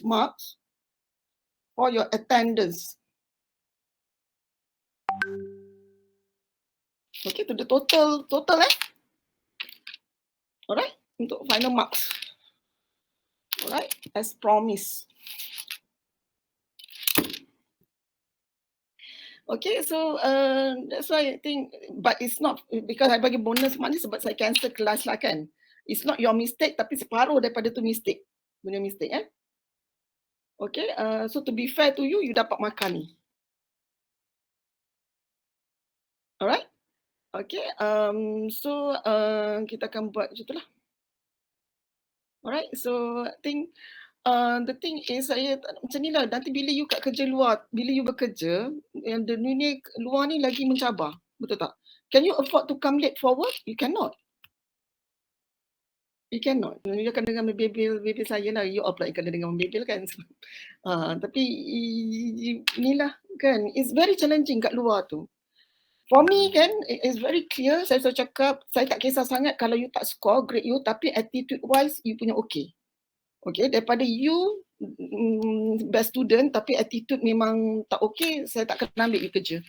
marks for your attendance. Okay, to the total alright, untuk final marks. Alright, as promised. Okay, so that's why I think, but it's not because I bagi bonus maknanya sebab saya cancel kelas lah kan. It's not your mistake tapi separuh daripada tu mistake. Punya mistake Okay, so to be fair to you, you dapat makan ni. Alright? Okay, so kita akan buat macam tu lah. Alright, so I think the thing is saya macam ni lah, nanti bila you kat kerja luar, bila you bekerja, yang the dunia luar ni lagi mencabar, betul tak? Can you afford to come late for work? You cannot. You cannot. You akan dengan membebel saya lah, you apply kena dengan membebel kan. Tapi inilah kan, it's very challenging kat luar tu. For me kan, it's very clear, saya selalu cakap, saya tak kisah sangat kalau you tak score grade you, tapi attitude wise, you punya okay. Okay, daripada you best student tapi attitude memang tak okay, saya tak akan ambil you kerja.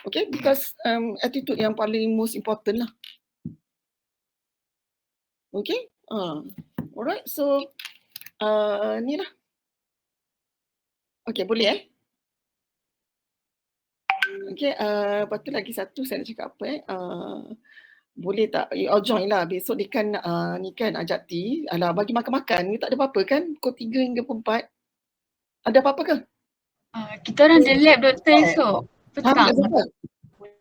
Okay, because attitude yang paling most important lah. Okay, alright, so ni lah. Okay, boleh Okay, lepas tu lagi satu saya nak cakap apa boleh tak you all join lah besok dia kan ni kan ajak tea, alah bagi makan-makan, you tak ada apa-apa kan pukul 3 hingga pukul 4? Ada apa-apa ke? Kita orang ada lab doktor esok. Petang.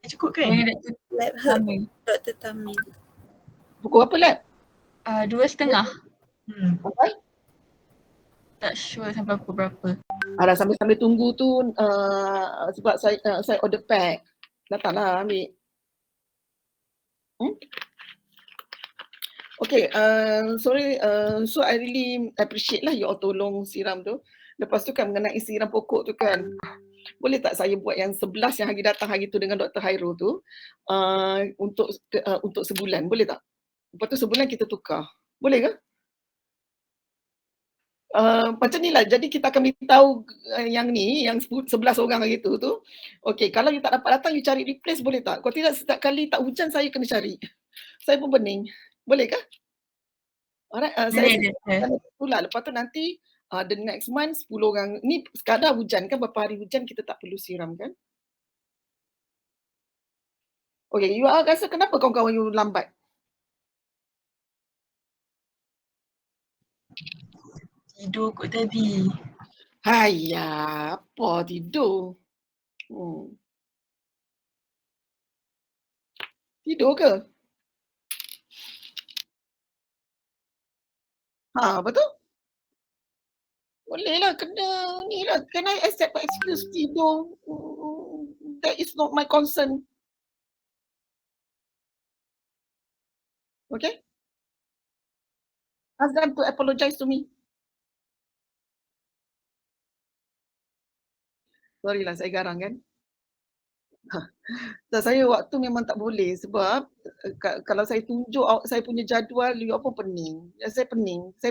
Cukup kan? Lab Dr. Tamil. Pukul apa lab? 2:30. Sampai? Tak sure sampai pukul berapa. Alah sambil tunggu tu sebab saya order pack. Datanglah ambil. Okay, sorry, so I really appreciate lah you all tolong siram tu. Lepas tu kan mengenai siram pokok tu kan, boleh tak saya buat yang 11 yang hari datang hari tu dengan Dr. Hairul tu untuk sebulan, boleh tak? Lepas tu sebulan kita tukar, boleh ke? Macam ni lah, jadi kita akan beritahu yang ni, yang 11 orang hari tu. Okay, kalau you tak dapat datang, you cari replace boleh tak? Kalau tidak, setiap kali tak hujan, saya kena cari. Saya pun pening. Boleh ke? Alright, saya pula. Lepas tu nanti the next month 10 orang. Ni sekadar hujan kan, beberapa hari hujan kita tak perlu siram kan? Okay, you all rasa kenapa kawan-kawan you lambat? Tidur kot tadi. Hayya, apa tidur? Tidur ke? Betul? Boleh lah, kena ni lah. Can I accept excuse tidur? That is not my concern. Okay? Ask them to apologize to me. Sorry lah, saya garang kan? Saya waktu memang tak boleh sebab kalau saya tunjuk saya punya jadual, you pun pening. Saya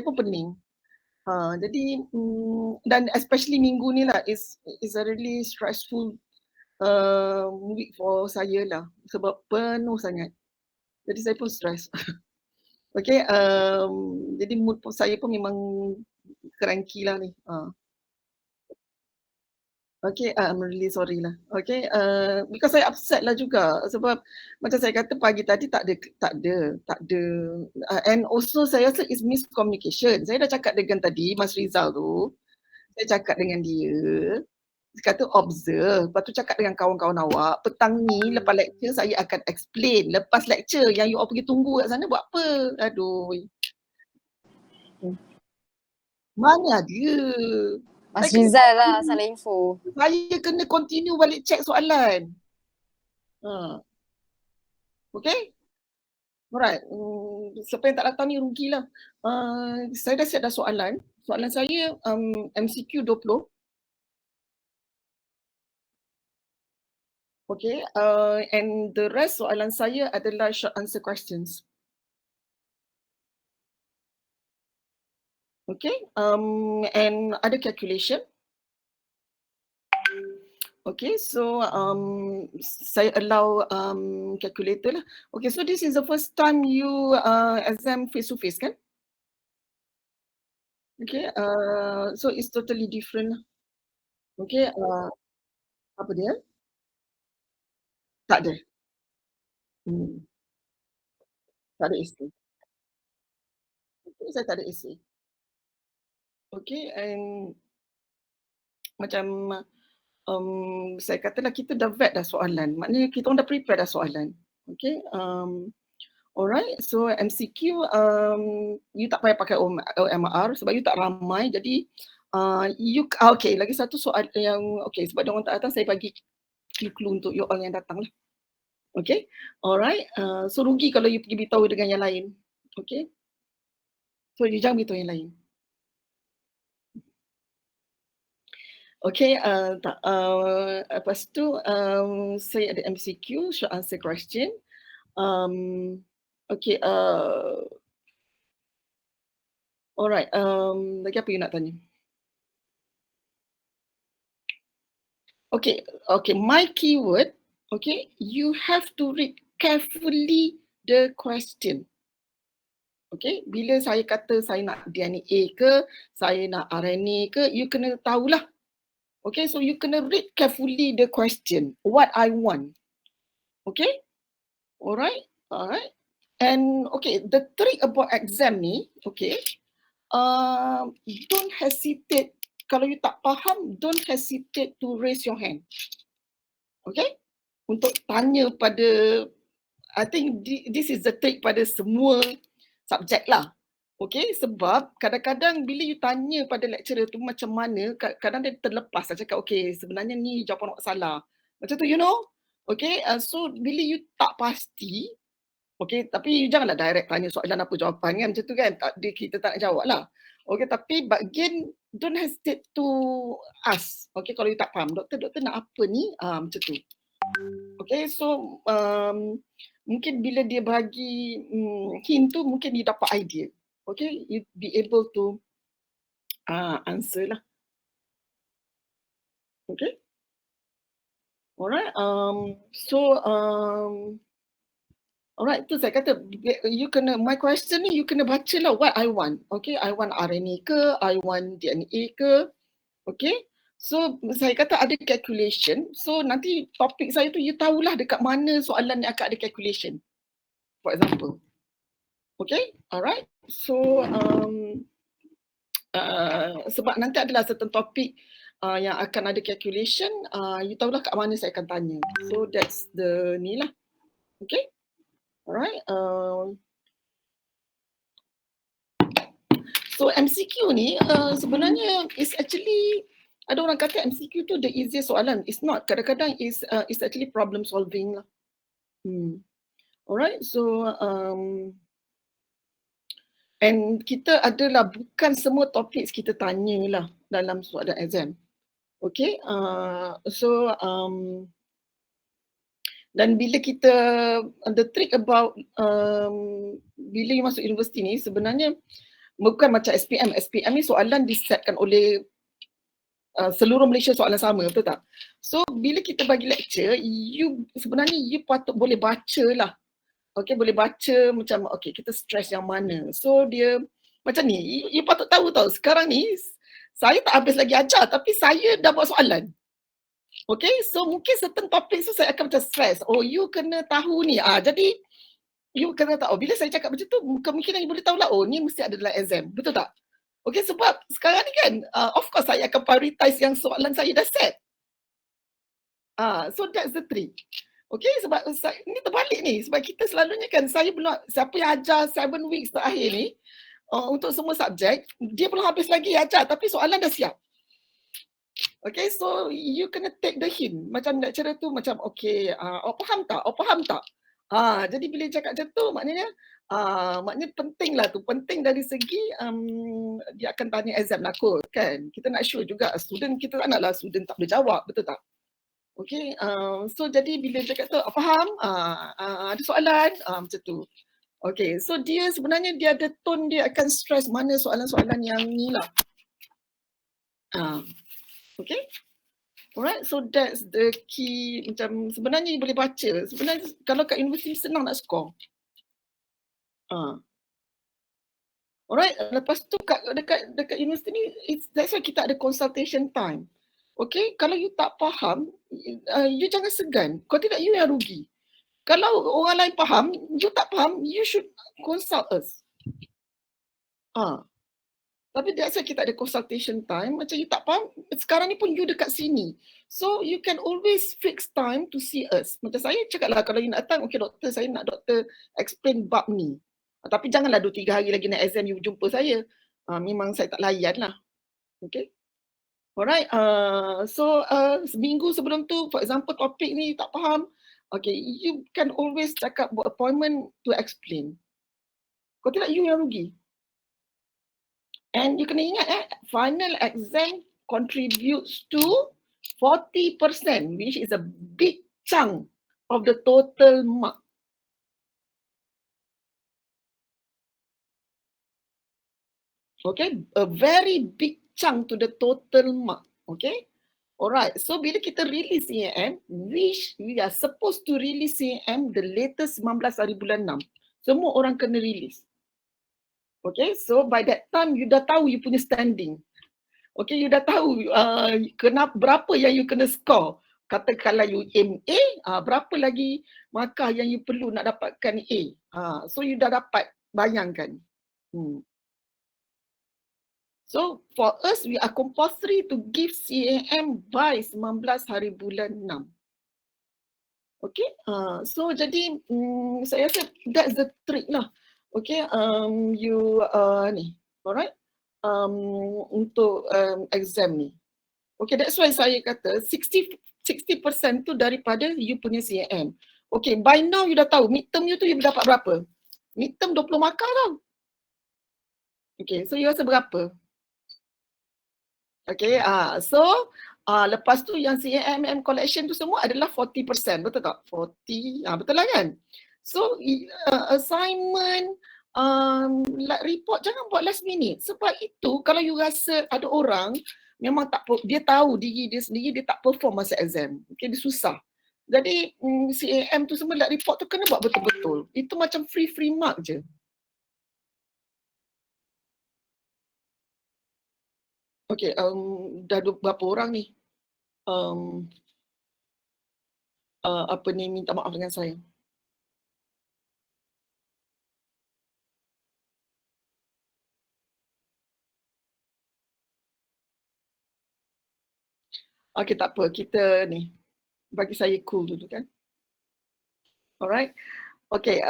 pun pening. Jadi dan especially minggu ni lah is a really stressful week for saya lah sebab penuh sangat. Jadi saya pun stress. Okay, jadi mood saya pun memang cranky lah ni. Okay, I'm really sorry lah. Okay, because saya upset lah juga sebab macam saya kata pagi tadi tak ada. And also saya rasa it's miscommunication. Saya dah cakap dengan tadi Mas Rizal tu, saya cakap dengan dia kata observe, lepas tu cakap dengan kawan-kawan awak, petang ni lepas lecture saya akan explain. Lepas lecture yang you all pergi tunggu kat sana buat apa? Aduh. Mana dia? Mas Rizal lah salah info. Saya kena continue balik check soalan. Okay? Alright. Siapa yang tak datang ni rugilah. Saya dah siap dah soalan. Soalan saya MCQ 20. Okay, and the rest soalan saya adalah short answer questions. Okay, and ada calculation. Okay, so saya allow calculator lah. Okay, so this is the first time you exam face to face kan? Okay, so it's totally different lah. Okay, apa dia? Tak ada. Tak ada essay. Okay, saya tak ada essay. Okay, and macam saya katalah kita dah vet dah soalan. Maknanya kita orang dah prepare dah soalan. Okay, alright, so MCQ you tak payah pakai OMR sebab you tak ramai. Jadi okay, lagi satu soal yang okay, sebab dia orang tak datang, saya bagi clue untuk you all yang datang lah. Okay, alright, so rugi kalau you pergi beritahu dengan yang lain. Okay, so you jangan beritahu yang lain. Okay, lepas tu saya ada MCQ, short answer question. Okay, alright, lagi apa you nak tanya? Okay, my keyword, okay, you have to read carefully the question. Okay, bila saya kata saya nak DNA ke, saya nak RNA ke, you kena tahulah. Okay, so you kena read carefully the question, what I want. Okay, alright. And okay, the trick about exam ni, okay, don't hesitate. Kalau you tak faham, don't hesitate to raise your hand. Okay, untuk tanya pada, I think this is the trick pada semua subjek lah. Okay, sebab kadang-kadang bila you tanya pada lecturer tu macam mana, kadang dia terlepas lah cakap, okay, sebenarnya ni jawapan awak salah. Macam tu, you know. Okay, so bila you tak pasti, okay, tapi you janganlah direct tanya soalan apa jawapan kan, macam tu kan, kita tak nak jawab lah. Okay, tapi again, don't hesitate to ask. Okay, kalau you tak faham, doktor nak apa ni, macam tu. Okay, so mungkin bila dia bagi hint tu, mungkin you dapat idea. Okay, you be able to answer lah. Okay. Alright, alright, tu saya kata, you kena, my question ni, you kena baca lah what I want. Okay, I want RNA ke, I want DNA ke. Okay, so saya kata ada calculation. So nanti topik saya tu, you tahulah dekat mana soalan ni akan ada calculation. For example. Okay, alright. So sebab nanti adalah certain topik yang akan ada calculation, you tahulah kat mana saya akan tanya. So that's the ni lah. Okay, alright. So MCQ ni sebenarnya is actually, ada orang kata MCQ tu the easiest soalan. It's not. Kadang-kadang is actually problem solving lah. Alright, so and kita adalah bukan semua topik kita tanya lah dalam soalan exam. Okay, so dan bila kita, the trick about bila you masuk universiti ni sebenarnya bukan macam SPM. SPM ni soalan disetkan oleh seluruh Malaysia soalan sama, betul tak? So bila kita bagi lecture, you sebenarnya you patut boleh baca lah. Okay, boleh baca macam, okay, kita stress yang mana. So dia macam ni, you patut tahu tau, sekarang ni saya tak habis lagi ajar tapi saya dah buat soalan. Okay, so mungkin certain topik tu saya akan macam stress. Oh, you kena tahu ni. Jadi you kena tahu. Bila saya cakap macam tu, kemungkinan you boleh tahu lah, oh ni mesti ada dalam exam. Betul tak? Okay, sebab sekarang ni kan, of course saya akan prioritize yang soalan saya dah set. So that's the trick. Okay, sebab ni terbalik ni. Sebab kita selalunya kan, saya belum, siapa yang ajar 7 weeks terakhir ni, untuk semua subjek, dia belum habis lagi ajar tapi soalan dah siap. Okay, so you kena take the hint. Macam lecturer tu macam, okay, awak faham tak? Awak faham tak? Jadi bila cakap macam tu, maknanya penting lah tu. Penting dari segi dia akan tanya exam lah kot kan. Kita nak show juga student, kita tak naklah student tak boleh jawab, betul tak? Okay, so jadi bila cakap tu, faham? Ada soalan? Macam tu. Okay, so dia sebenarnya dia ada tone, dia akan stress mana soalan-soalan yang ni lah. Okay. Alright, so that's the key. Macam sebenarnya you boleh baca. Sebenarnya kalau kat universiti senang nak score. Alright, lepas tu dekat universiti ni, that's why kita ada consultation time. Okay, kalau you tak faham, you jangan segan. Kalau tidak, you yang rugi. Kalau orang lain faham, you tak faham, you should consult us. Tapi that's why kita ada consultation time. Macam you tak faham, sekarang ni pun you dekat sini. So you can always fix time to see us. Macam saya cakap lah, kalau you nak datang, okay doktor, saya nak doktor explain bab ni. Tapi janganlah 2-3 hari lagi nak exam you jumpa saya. Memang saya tak layan lah. Okay. Alright. So seminggu sebelum tu, for example topik ni tak faham. Okay, you can always cakap buat appointment to explain. Kalau tidak, you yang rugi. And you kena ingat final exam contributes to 40%, which is a big chunk of the total mark. Okay, a very big chunk to the total mark. Okay, alright. So bila kita release CAM, which we are supposed to release CAM the latest 19 hari bulan 6. Semua orang kena release. Okay, so by that time you dah tahu you punya standing. Okay, you dah tahu berapa yang you kena score. Katakanlah you aim A, berapa lagi markah yang you perlu nak dapatkan A. So you dah dapat, bayangkan. So for us, we are compulsory to give CAM by 19 hari bulan 6. Okay, so jadi saya rasa that's the trick lah. Okay, you ni, alright, untuk exam ni. Okay, that's why saya kata 60% tu daripada you punya CAM. Okay, by now you dah tahu midterm you tu you dapat berapa? Midterm 20 markah tau. Okay, so you rasa berapa? Okay, so lepas tu yang CAMM collection tu semua adalah 40%, betul tak? 40, betul lah kan? So assignment, report jangan buat last minute. Sebab itu kalau you rasa ada orang memang dia tahu diri dia sendiri, dia tak perform masa exam. Okay, dia susah. Jadi CAM tu semua report tu kena buat betul-betul. Itu macam free mark je. Okay, dah berapa orang ni? Minta maaf dengan saya. Okay, tak apa. Kita ni, bagi saya cool dulu kan. Alright. Okay,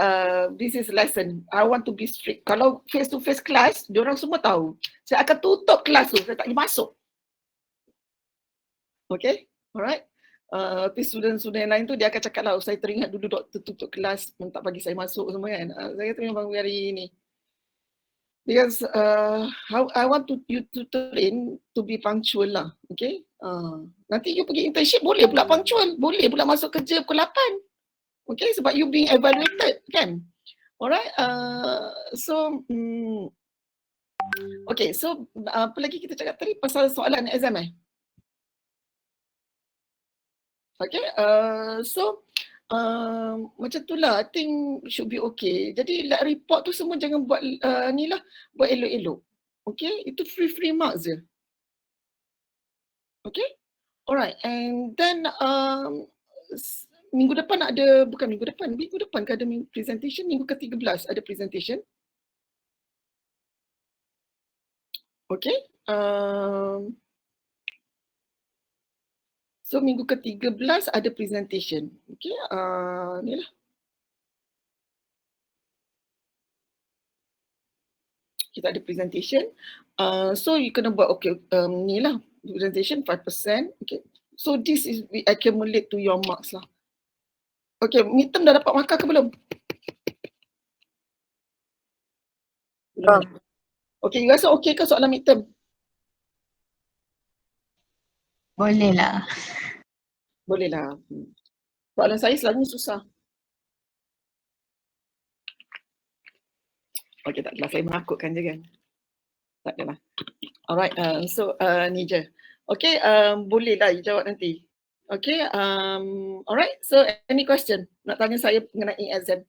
this is lesson. I want to be strict. Kalau face-to-face class, diorang semua tahu. Saya akan tutup kelas tu. Saya tak boleh masuk. Okay, alright. Tapi student-student yang lain tu dia akan cakap lah, saya teringat dulu doktor tutup kelas, tak bagi saya masuk semua kan. Saya tu memang very ni. Because I want you to train to be punctual lah. Okay. Nanti you pergi internship boleh pula punctual. Boleh pula masuk kerja pukul 8. Okay, sebab you being evaluated kan. Alright. So okay, so apa lagi kita cakap tadi pasal soalan exam Okay, so macam tu lah, I think should be okay. Jadi lab report tu semua jangan buat ni lah, buat elok-elok. Okay, itu free marks je. Okay, alright. And then minggu depan ada, bukan minggu depan kan ada presentation, minggu ke-13 ada presentation. Okay, so minggu ke-13 ada presentation. Okay, ni lah. Kita ada presentation. So you kena buat okay, ni lah presentation 5%. Okay, so this is we accumulate to your marks lah. Okay, midterm dah dapat markah ke belum? Belum. Okay, you rasa okay ke soalan midterm? Boleh lah. Boleh lah. Soalan saya selalunya susah. Okay, tak adalah. Saya menakutkan je kan. Tak adalah. Alright, so ni je. Okay, bolehlah you jawab nanti. Okay, alright. So any question? Nak tanya saya mengenai exam?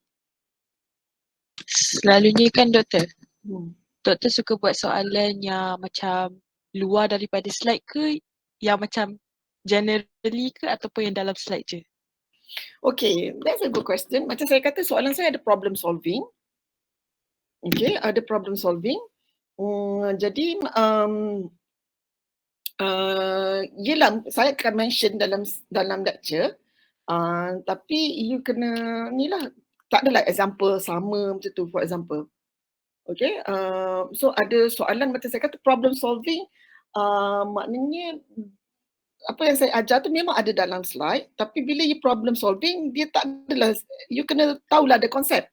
Selalunya kan doktor, Hmm. doktor suka buat soalan yang macam luar daripada slide ke, yang macam generally ke, ataupun yang dalam slide je? Okay, that's a good question. Macam saya kata, soalan saya ada problem solving. Okay, ada problem solving. Jadi, yelah, saya akan mention dalam lecture. Tapi you kena ni lah, tak adalah example sama macam tu, for example. Okay, so ada soalan macam saya kata problem solving, maknanya apa yang saya ajar tu memang ada dalam slide, tapi bila you problem solving, dia tak adalah, you kena tahulah ada konsep.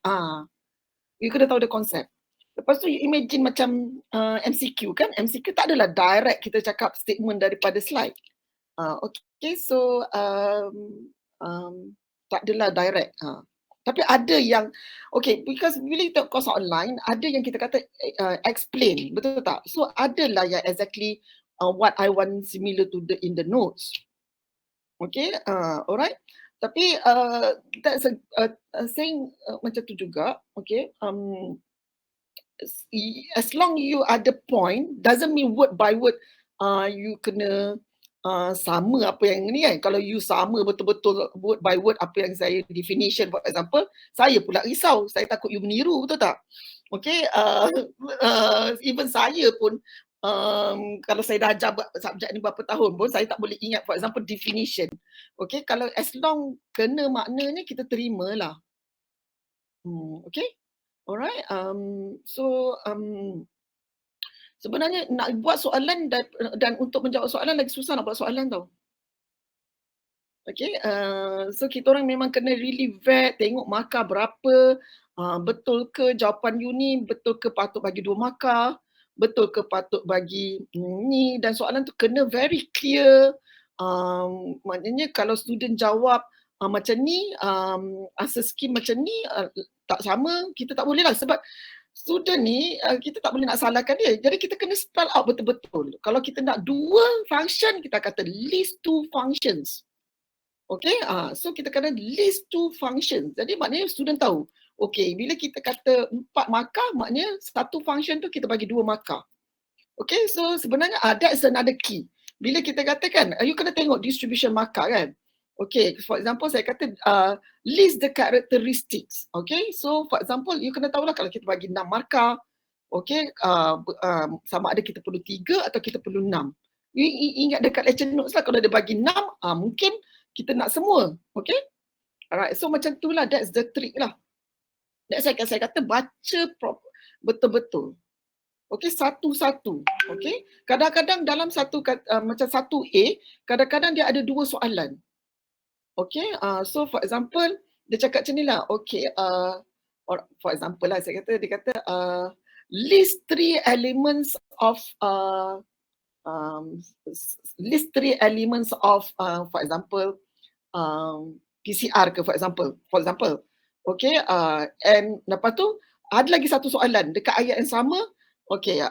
You kena tahu ada konsep. Lepas tu you imagine macam MCQ kan, MCQ tak adalah direct kita cakap statement daripada slide. Okay, so tak adalah direct. Tapi ada yang, okay, because bila kita course online, ada yang kita kata explain, betul tak? So adalah yang exactly what I want similar to in the notes. Okay, alright. Tapi that's saying macam tu juga, okay. As long you ada point, doesn't mean word by word you kena sama apa yang ni kan. Kalau you sama betul-betul word by word apa yang saya definition, for example, saya pula risau, saya takut you meniru, betul tak? Okay, even saya pun kalau saya dah ajar subjek ni berapa tahun pun saya tak boleh ingat, for example, definition. Okay, kalau as long kena maknanya kita terimalah. Okay, alright. So sebenarnya nak buat soalan dan untuk menjawab soalan lagi susah nak buat soalan tau. Okay, so kita orang memang kena really vet, tengok markah berapa, betul ke jawapan you ni, betul ke patut bagi 2 markah, betul ke patut bagi ni, dan soalan tu kena very clear. Maknanya kalau student jawab macam ni, answer scheme macam ni, tak sama, kita tak boleh lah, sebab student ni kita tak boleh nak salahkan dia. Jadi kita kena spell out betul-betul. Kalau kita nak 2 function, kita kata list 2 functions. Okay, so kita kena list 2 functions. Jadi maknanya student tahu, okay, bila kita kata 4 markah, maknanya 1 function tu kita bagi 2 markah. Okay, so sebenarnya that's another key. Bila kita katakan, you kena tengok distribution markah kan. Okay, for example, saya kata list the characteristics. Okay, so for example, you kena tahulah kalau kita bagi 6 markah, okay, sama ada kita perlu 3 atau kita perlu 6. You ingat dekat lecture notes lah, kalau dia bagi 6, mungkin kita nak semua. Okay, alright, so macam tu lah, that's the trick lah. That's why saya kata baca betul-betul. Okay, satu-satu. Okay, kadang-kadang dalam satu macam 1A, kadang-kadang dia ada 2 soalan. Okay, so for example, dia cakap macam ni lah. Okay, for example lah, dia kata list 3 elements of for example, PCR ke, for example. Okay, and lepas tu ada lagi satu soalan dekat ayat yang sama. Okay,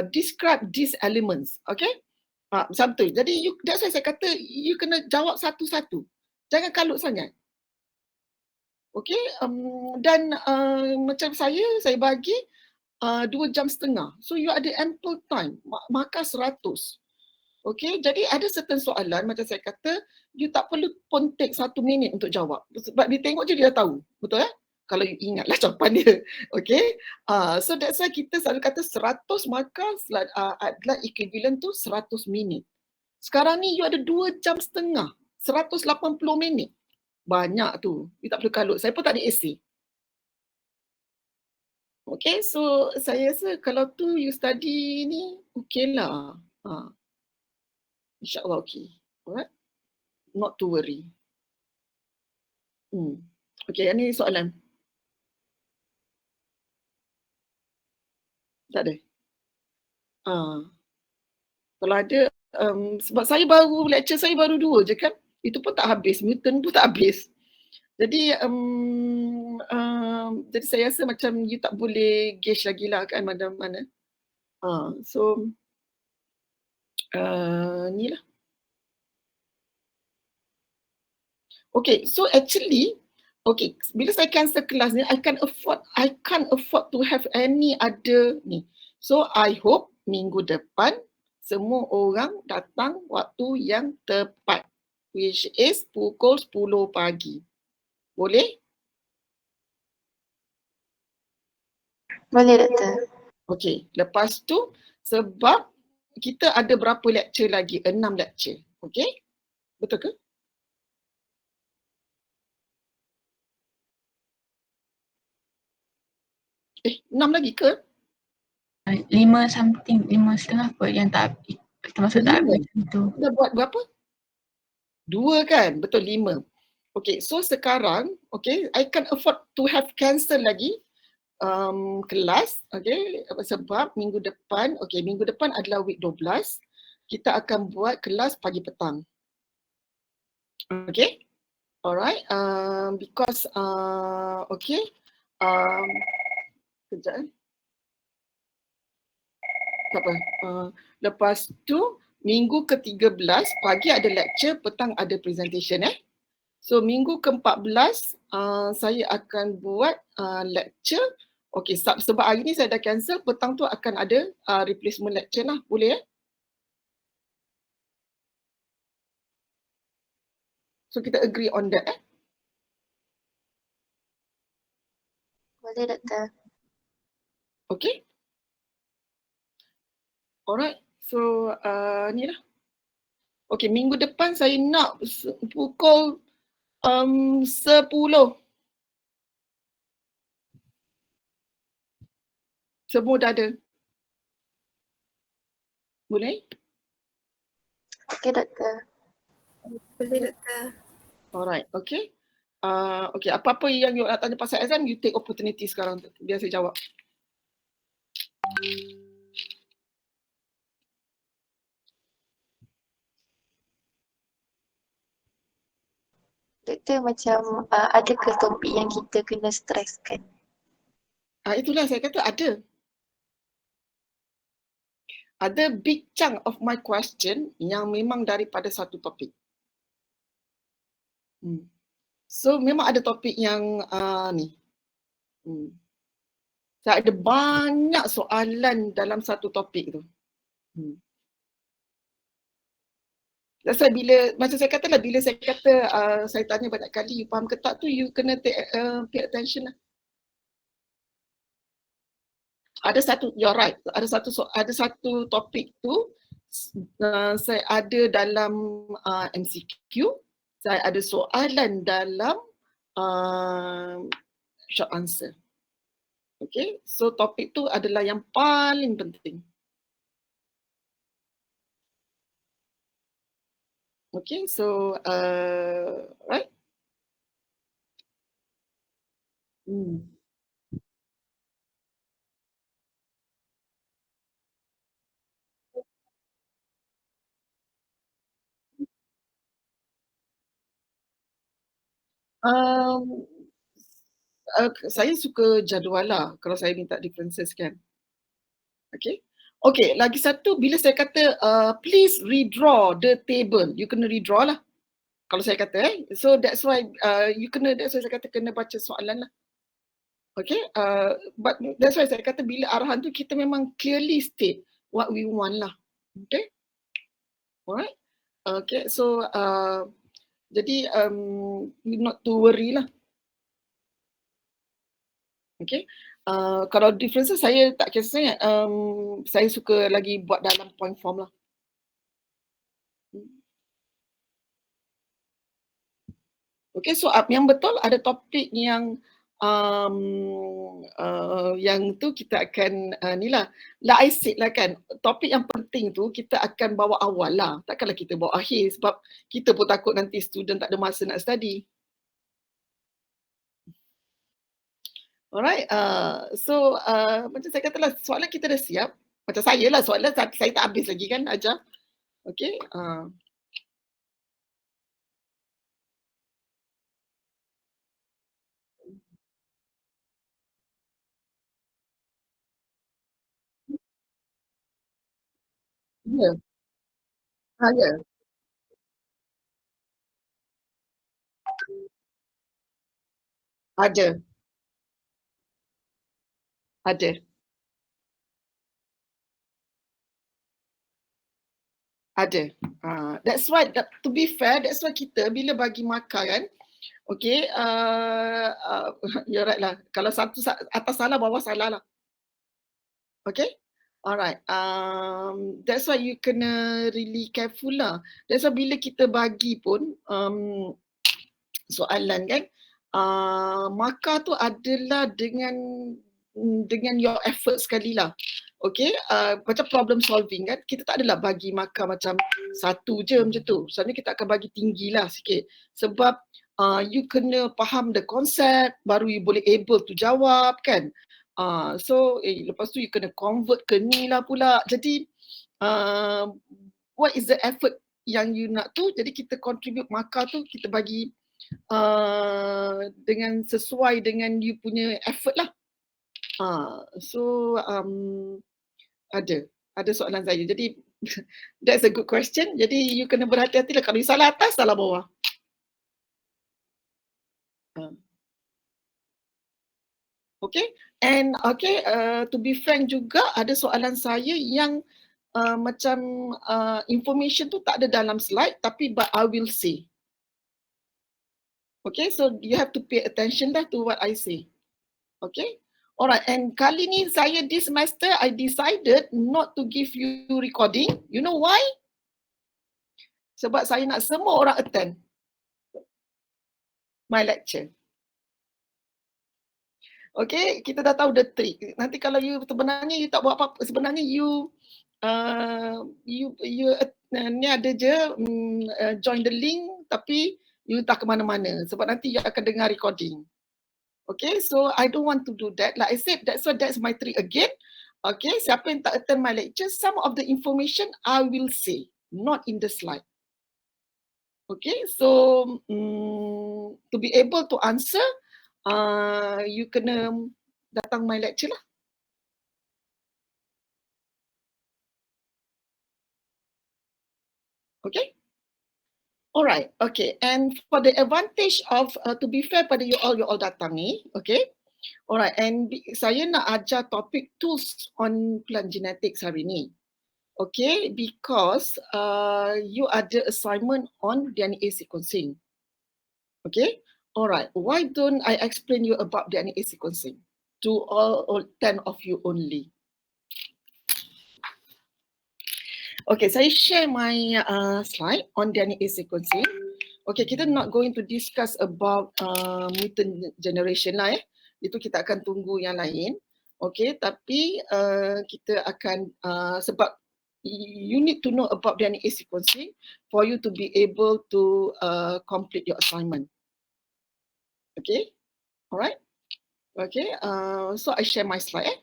describe these elements. Okay, macam tu. Jadi that's why saya kata you kena jawab satu-satu. Jangan kalut sangat. Okay, dan macam saya bagi 2 jam setengah. So you ada ample time. Markah 100. Okay, jadi ada certain soalan macam saya kata, you tak perlu pun take 1 minit untuk jawab. Sebab dia tengok je dia dah tahu. Betul ya? Kalau you ingatlah jawapan dia. Okay, so that's why kita selalu kata 100 markah adalah equivalent to 100 minit. Sekarang ni you ada 2 jam setengah. 180 minit. Banyak tu. You tak perlu kalut. Saya pun tak ada essay. Okay, so saya rasa kalau tu you study ni, okay lah. InsyaAllah okay. Alright? Not to worry. Okay, ini soalan. Tak ada? Kalau ada, sebab saya baru, lecture saya baru 2 je kan. Itu pun tak habis. Mutant pun tak habis. Jadi jadi saya rasa macam you tak boleh gauge lagi lah kan mana. So ni lah. Okay, so actually, okay, bila saya cancel kelas ni, I can't afford to have any other ni. So I hope minggu depan semua orang datang waktu yang tepat, which is pukul 10 pagi. Boleh? Boleh doktor. Okay, lepas tu sebab kita ada berapa lecture lagi? 6 lecture. Okay? Betul ke? Eh, 6 lagi ke? 5 something, 5.5 kot yang tak termasuk tak habis macam tu. Dah buat berapa? 2 kan? Betul, 5. Okay, so sekarang, okay, I can't afford to have cancel lagi kelas, okay, sebab minggu depan adalah week 12, kita akan buat kelas pagi petang. Okay, alright, because, okay, kejap tak apa. Lepas tu, minggu ke-13, pagi ada lecture, petang ada presentation So minggu ke-14 saya akan buat lecture. Okay, sebab hari ni saya dah cancel, petang tu akan ada replacement lecture lah. Boleh So kita agree on that Boleh doktor. Okay. Alright. So ni lah. Okay, minggu depan saya nak pukul 10. Semua dah ada. Boleh? Okay doktor. Boleh doktor. Alright, okay. Okay, apa-apa yang you nak tanya pasal exam, you take opportunity sekarang. Biar saya jawab. Doktor macam ada ke topik yang kita kena streskan? Itulah saya kata ada. Ada big chunk of my question yang memang daripada satu topik. So memang ada topik yang ni. Saya ada banyak soalan dalam satu topik tu. That's why macam saya kata lah, bila saya kata saya tanya banyak kali, you faham ke tak tu, you kena pay attention lah. You're right, ada satu topik tu saya ada dalam MCQ, saya ada soalan dalam short answer. Okay, so topik tu adalah yang paling penting. Okay, so right. Saya suka jadual lah kalau saya minta differences kan. Okay. Okay, lagi satu, bila saya kata please redraw the table, you kena redraw lah. Kalau saya kata so that's why that's why saya kata kena baca soalan lah. Okay, but that's why saya kata bila arahan tu kita memang clearly state what we want lah. Okay, alright. Okay, so jadi not to worry lah. Okay, kalau differences saya tak kisah sangat, saya suka lagi buat dalam point form lah. Okay, so yang betul ada topik yang tu kita akan ni lah, I said lah kan, topik yang penting tu kita akan bawa awal lah, takkanlah kita bawa akhir sebab kita pun takut nanti student tak ada masa nak study. Alright, so macam saya katalah, soalan kita dah siap. Macam saya lah, soalan saya tak habis lagi kan ajar. Okay. Ya. Ya. Ada. Ada. Ada. That's why, to be fair, that's why kita bila bagi makan kan, okay, you're right lah. Kalau satu atas salah, bawah salah lah. Okay? Alright. That's why you kena really careful lah. That's why bila kita bagi pun soalan kan, markah tu adalah dengan your effort sekali lah. Okay, macam problem solving kan, kita tak adalah bagi markah macam satu je macam tu. Sebenarnya kita akan bagi tinggi lah sikit. Sebab you kena faham the concept, baru you boleh able to jawab kan. So lepas tu you kena convert ke ni lah pula. Jadi what is the effort yang you nak tu, jadi kita contribute markah tu, kita bagi dengan sesuai dengan you punya effort lah. So ada soalan saya. Jadi that's a good question. Jadi you kena berhati-hati lah, kalau you salah atas, salah bawah. Okay, and okay, to be frank juga, ada soalan saya yang macam information tu tak ada dalam slide, tapi but I will say. Okay, so you have to pay attention lah to what I say. Okay, alright, and kali ni saya this semester I decided not to give you recording. You know why? Sebab saya nak semua orang attend my lecture. Okay, kita dah tahu the trick. Nanti kalau you sebenarnya you tak buat apa-apa, sebenarnya you ni ada je join the link tapi you tak ke mana-mana sebab nanti you akan dengar recording. Okay, so I don't want to do that. Like I said, that's my trick again. Okay, siapa yang tak attend my lecture, some of the information I will say, not in the slide. Okay, so to be able to answer, you kena datang my lecture lah. Okay. Alright, okay. And for the advantage of, to be fair pada you all datang ni, okay. Alright, and saya nak ajar topik tools on plant genetics hari ni. Okay, because you ada assignment on DNA sequencing. Okay, alright. Why don't I explain you about DNA sequencing to all 10 of you only? Okay, saya share my slide on DNA sequencing. Okay, kita not going to discuss about mutant generation lah Itu kita akan tunggu yang lain. Okay, tapi kita akan sebab you need to know about DNA sequencing for you to be able to complete your assignment. Okay, alright. Okay, so I share my slide.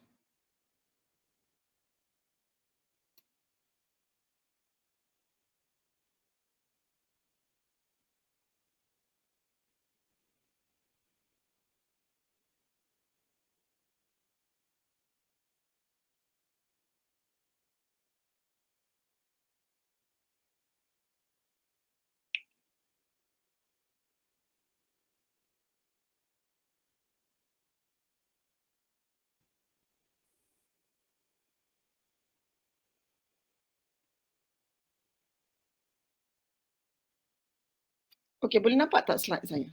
Okay, boleh nampak tak slide saya?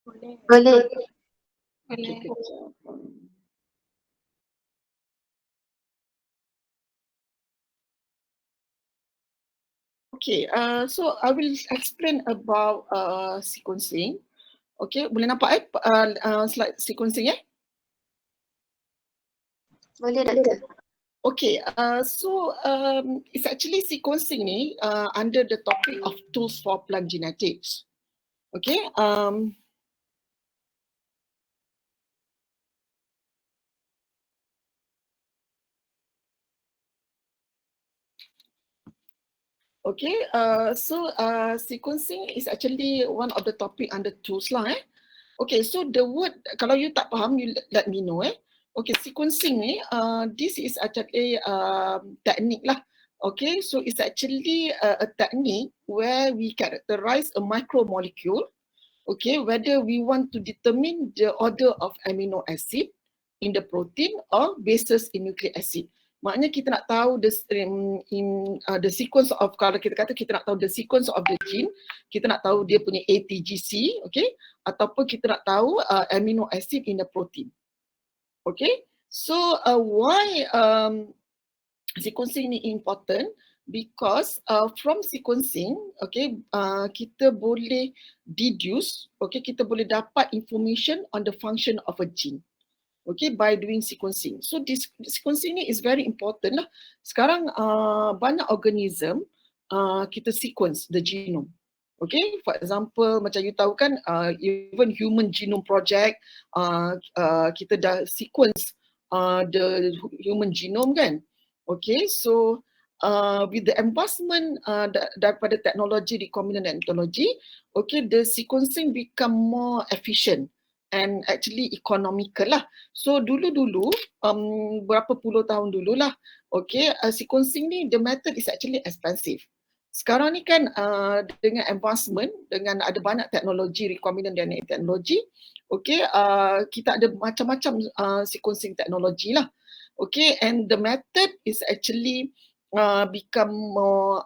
Boleh. Okay, kejap. Okay, so I will explain about sequencing. Okay, boleh nampak slide sequencing Boleh, Doktor. Okay, so it's actually sequencing ni under the topic of tools for plant genetics. Okay, okay, so sequencing is actually one of the topic under tools lah Okay, so the word, kalau you tak faham, you let me know Okay, sequencing ni, this is actually technique lah. Okay, so it's actually a technique where we characterize a micromolecule, okay, whether we want to determine the order of amino acid in the protein or bases in nucleic acid. Maknanya kita nak tahu the sequence of, kalau kita kata kita nak tahu the sequence of the gene, kita nak tahu dia punya ATGC, okay, ataupun kita nak tahu amino acid in the protein. Okay, so why sequencing ni important? Because from sequencing, okay, kita boleh deduce, okay, kita boleh dapat information on the function of a gene, okay, by doing sequencing. So this sequencing ni is very important lah. Sekarang banyak organism kita sequence the genome. Okay, for example, macam you tahu kan, even Human Genome Project, kita dah sequence the human genome kan. Okay, so with the advancement daripada teknologi recombinant technology, okay, the sequencing become more efficient and actually economical lah. So dulu-dulu, berapa puluh tahun dulu lah, okay, sequencing ni, the method is actually expensive. Sekarang ni kan dengan advancement, dengan ada banyak teknologi recombinant DNA teknologi, okay, kita ada macam-macam sequencing teknologi lah, okay, and the method is actually become more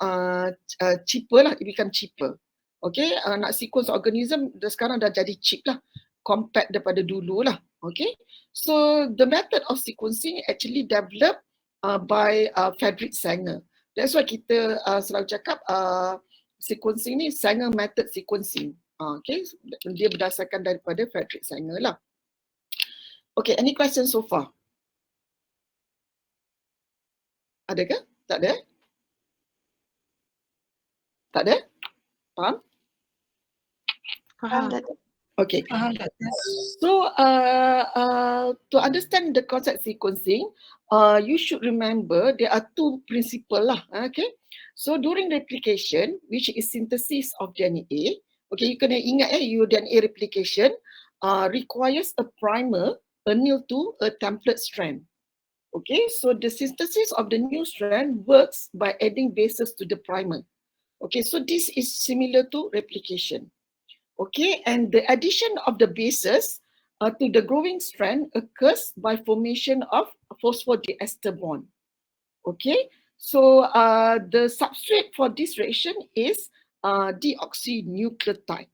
cheaper lah, it become cheaper, okay, nak sequence organism sekarang dah jadi cheap lah, compact daripada dulu lah, okay. So the method of sequencing actually developed by Frederick Sanger. That's why kita selalu cakap sequencing ni Sanger method sequencing. Okay, dia berdasarkan daripada Frederick Sanger lah. Okay, any questions so far? Ada ke? Tak ada? Tak ada? Faham? Faham tak? Okay. Faham tak? So to understand the concept sequencing, you should remember there are two principles lah. Okay. So during replication, which is synthesis of DNA, okay, you kena ingat your DNA replication requires a primer, a nil to a template strand. Okay, so the synthesis of the new strand works by adding bases to the primer. Okay, so this is similar to replication. Okay, and the addition of the bases to the growing strand occurs by formation of a phosphodiester bond. Okay, so the substrate for this reaction is deoxynucleotide.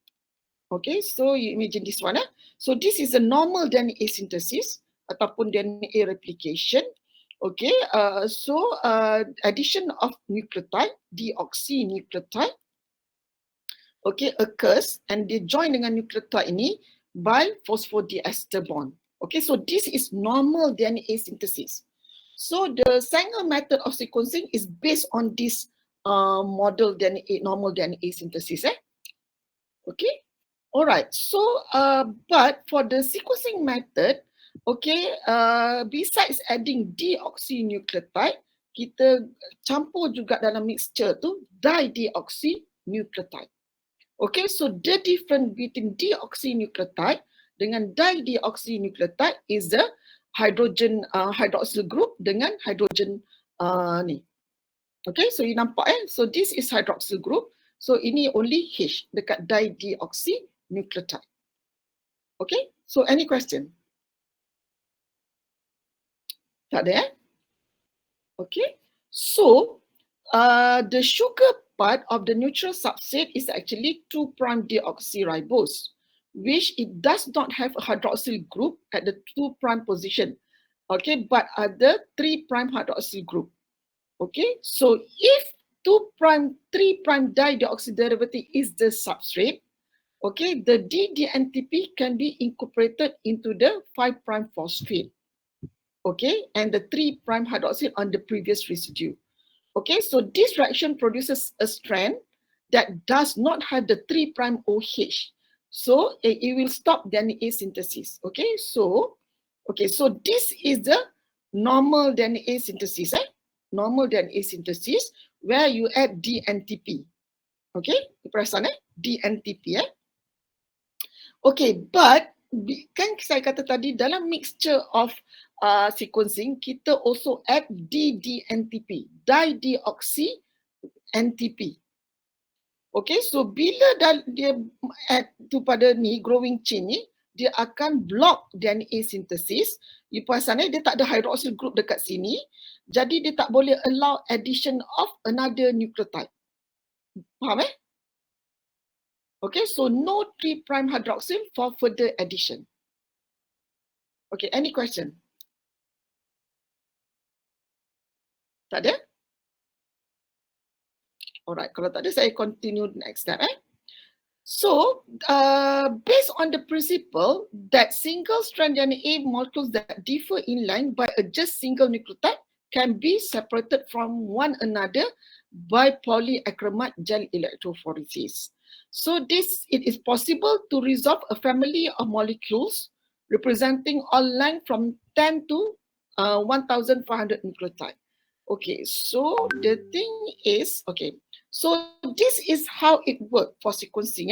Okay, so you imagine this one. So this is a normal DNA synthesis ataupun DNA replication. Okay, so addition of nucleotide, deoxynucleotide, okay, occurs and they join dengan nucleotide ini by phosphodiester bond. Okay, so this is normal DNA synthesis. So the Sanger method of sequencing is based on this model DNA, normal DNA synthesis. Okay, all right. So, but for the sequencing method, okay, besides adding deoxynucleotide, kita campur juga dalam mixture tu dideoxynucleotide. Okay, so the difference between deoxynucleotide dengan dideoxynucleotide is the hydrogen hydroxyl group dengan hydrogen ni. Okay, so you nampak so this is hydroxyl group. So ini only H dekat dideoxynucleotide. Okay, so any question? Tak ada Okay, so the sugar part of the neutral substrate is actually 2' deoxyribose, which it does not have a hydroxyl group at the 2' position, okay, but other 3' hydroxyl group. Okay, so if 2', 3' dideoxyderivative is the substrate, okay, the DDNTP can be incorporated into the 5' phosphate, okay, and the 3' hydroxyl on the previous residue. Okay, so this reaction produces a strand that does not have the 3' OH. So it will stop DNA synthesis. Okay, so this is the normal DNA synthesis. Normal DNA synthesis where you add DNTP. Okay, perasan DNTP. Okay, but kan saya kata tadi dalam mixture of sequencing, kita also add DDNTP, dideoxy NTP. Okay, so bila dia add tu pada ni, growing chain ni, dia akan block DNA synthesis. You perasan dia tak ada hydroxyl group dekat sini. Jadi dia tak boleh allow addition of another nucleotide. Faham Okay, so no 3' hydroxyl for further addition. Okay, any question? Tak ada? Alright, kalau tak ada saya continue next step. So, based on the principle that single-strand DNA molecules that differ in length by a just single nucleotide can be separated from one another by polyacromate gel electrophoresis. So, it is possible to resolve a family of molecules representing all length from 10 to 1,500 nucleotide. Okay, so the thing is, okay, so this is how it works for sequencing.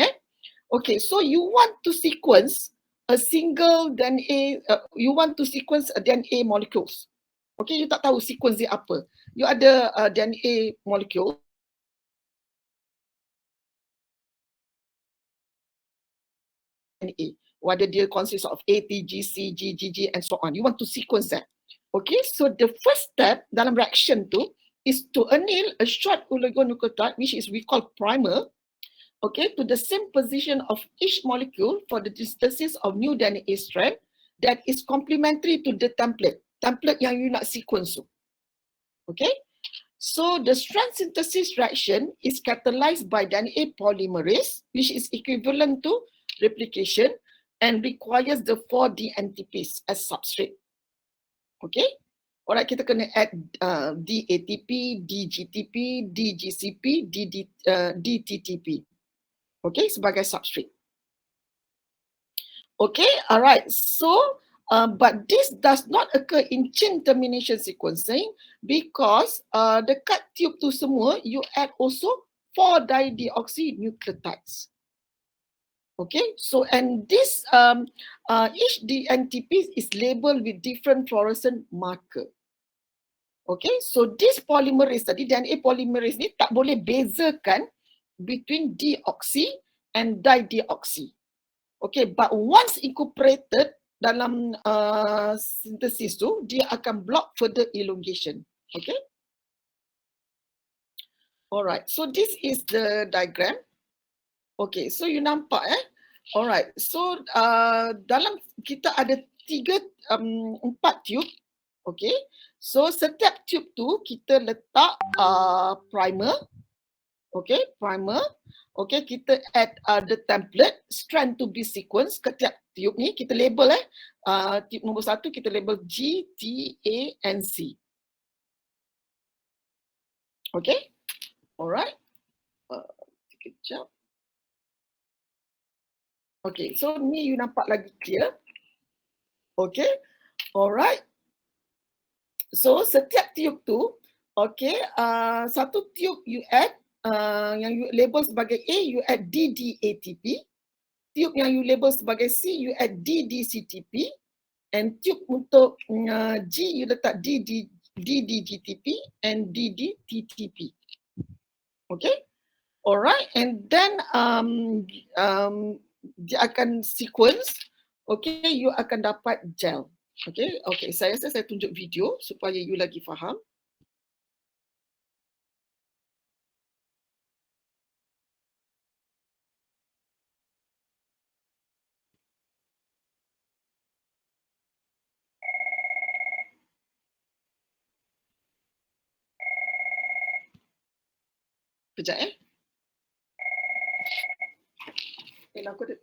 Okay, so you want to sequence a single DNA, you want to sequence a DNA molecules. Okay, you tak tahu sequence dia apa. You ada DNA molecule. DNA, whether dia consists of A, T, G, C, G, G, G, and so on. You want to sequence that. Okay, so the first step dalam reaction tu is to anneal a short oligonucleotide, which is we call primer, okay, to the same position of each molecule for the synthesis of new DNA strand that is complementary to the template yang you nak sequence tu. Okay, so the strand synthesis reaction is catalyzed by DNA polymerase, which is equivalent to replication and requires the 4 DNTPs as substrate. Okay, alright, kita kena add DATP, DGTP, DGCP, DTTP. Okay, sebagai substrate. Okay, alright, so but this does not occur in chain termination sequencing because dekat tube tu semua you add also 4 dideoxynucleotides. Okay, so and this each DNTP is labeled with different fluorescent marker. Okay, so this polymerase tadi, DNA polymerase ni tak boleh bezakan between deoxy and dideoxy. Okay, but once incorporated dalam synthesis tu, dia akan block further elongation. Okay. Alright, so this is the diagram. Okay, so you nampak Alright, so dalam kita ada 4 tube. Okay, so setiap tube tu kita letak primer. Okay, primer. Okay, kita add the template strand to be sequence. Setiap tube ni kita label tube nombor 1 kita label G, T, A and C. Okay, alright. Sekejap. Okay, so ni you nampak lagi clear. Okay, alright. So setiap tube tu, okay, satu tube you add yang you label sebagai A, you add DDATP. Tube yang you label sebagai C, you add DDCTP. And tube untuk G, you letak DDGTP and DDTTP. Okay, alright. And then dia akan sequence, okay, you akan dapat gel. Okay, okay, saya rasa saya tunjuk video supaya you lagi faham. Kejap aku ada.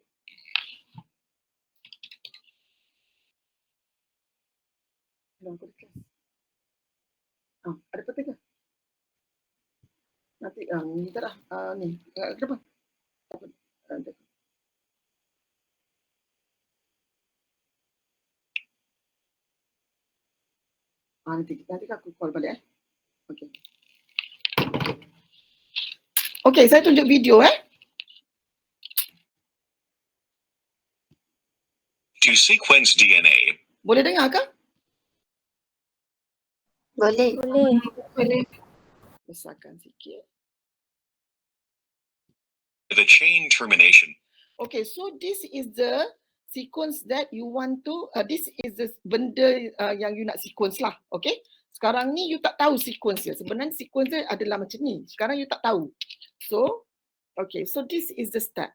Aku ada kelas. Ada peta ke? Nanti ni tak dah. Ni ke depan. Nanti aku call balik Okay. Okay, saya tunjuk video sequence DNA, Boleh dengar ke? Boleh. Boleh. Besarkan sikit. the chain termination. Okay, so this is the sequence that you want to, this is the benda yang you nak sequence lah, okay? Sekarang ni you tak tahu sequence dia. Sebenarnya sequence dia adalah macam ni. Sekarang you tak tahu. So, okay, so this is the step.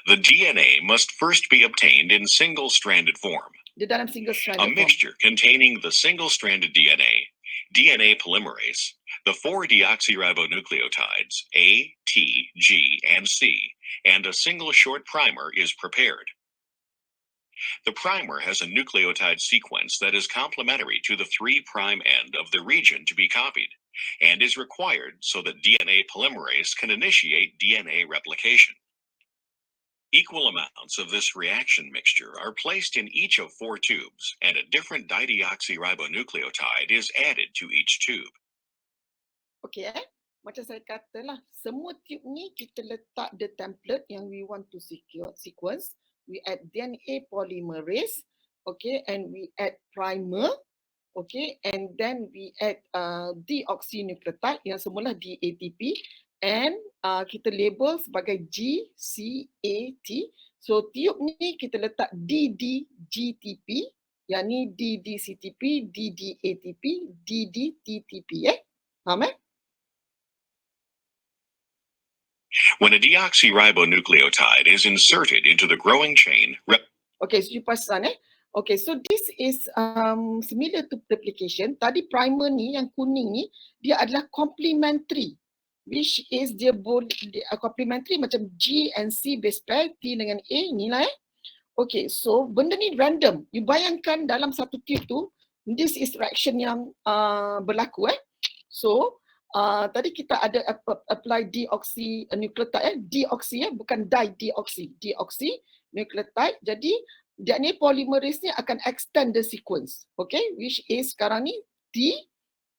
The DNA must first be obtained in single-stranded form. Dia dalam single A stranded form. mixture containing the single-stranded DNA, DNA polymerase, the 4-deoxyribonucleotides A, T, G, and C, and a single short primer is prepared. The primer has a nucleotide sequence that is complementary to the 3' end of the region to be copied, and is required so that DNA polymerase can initiate DNA replication. Equal amounts of this reaction mixture are placed in each of 4 tubes, and a different dideoxyribonucleotide is added to each tube. Okay, macam saya katalah, semua tube ni kita letak the template yang we want to sequence. We add DNA polymerase, okay, and we add primer, okay, and then we add deoxynucleotide yang semula DATP, and kita label sebagai GCAT. So tube ni kita letak DDGTP, yang ni DDCTP, DDATP, DDTTP, faham ? When a deoxyribonucleotide is inserted into the growing chain, Okay, so you pasan Okay, so this is similar to replication. Tadi primer ni yang kuning ni dia adalah complementary, which is dia complementary macam G and C base pair, T dengan A ni lah Okay, so benda ni random. You bayangkan dalam satu tube tu, this is reaction yang berlaku So tadi kita ada apply deoxynucleotide deoxy bukan dideoxy, deoxynucleotide. Jadi DNA polymerase ni akan extend the sequence, okay, which is sekarang ni T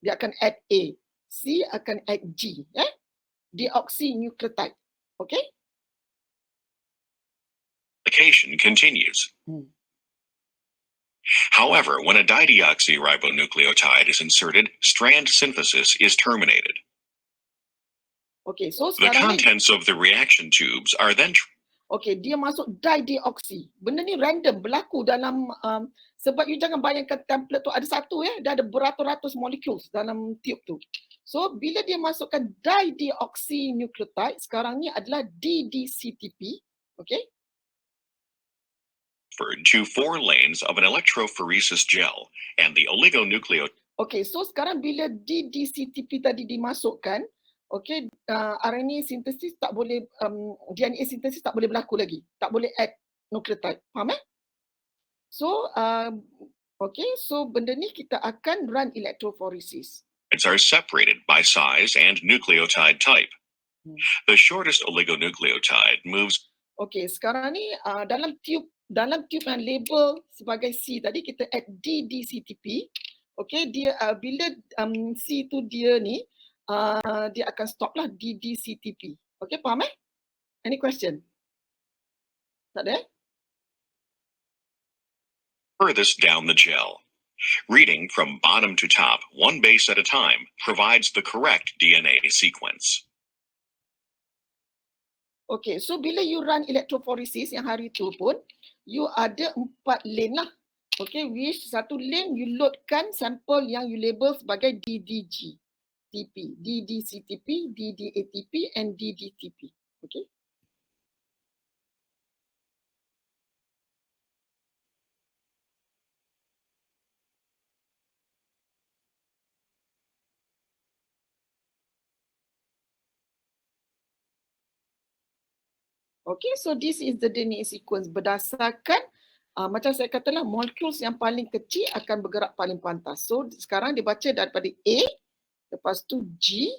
dia akan add A, C akan add G, deoxynucleotide, okay. replication continues. However, when a dideoxyribonucleotide is inserted, strand synthesis is terminated. Okay, so The sekarang ni contents of the reaction tubes are then okay, dia masuk dideoxy. Benda ni random berlaku dalam sebab you jangan bayangkan template tu ada satu dia ada beratus-ratus molecules dalam tube tu. So bila dia masukkan dideoxynucleotide, sekarang ni adalah DDCTP, okay? to 4 lanes of an electrophoresis gel and the oligonucleotide Okay, so sekarang bila DDCTP tadi dimasukkan, okay, RNA synthesis tak boleh, DNA synthesis tak boleh berlaku lagi. Tak boleh add nucleotide. Faham So, okay, so benda ni kita akan run electrophoresis. are separated by size and nucleotide type. The shortest oligonucleotide moves Okay, sekarang ni dalam tube yang label sebagai C tadi kita add DDCTP. Okay, dia bila C tu dia ni dia akan stop lah DDCTP. Okay, faham Any question? Tak ada furthest down the gel. Reading from bottom to top, 1 base at a time, provides the correct DNA sequence. Okay, so bila you run electrophoresis yang hari tu pun, you ada 4 lane lah. Okay, which satu lane you loadkan sampel yang you label sebagai DDGTP, DDCTP, DDATP and DDTP. Okay. Okay, so this is the DNA sequence berdasarkan macam saya katalah molecules yang paling kecil akan bergerak paling pantas. So sekarang dia baca daripada A, lepas tu G,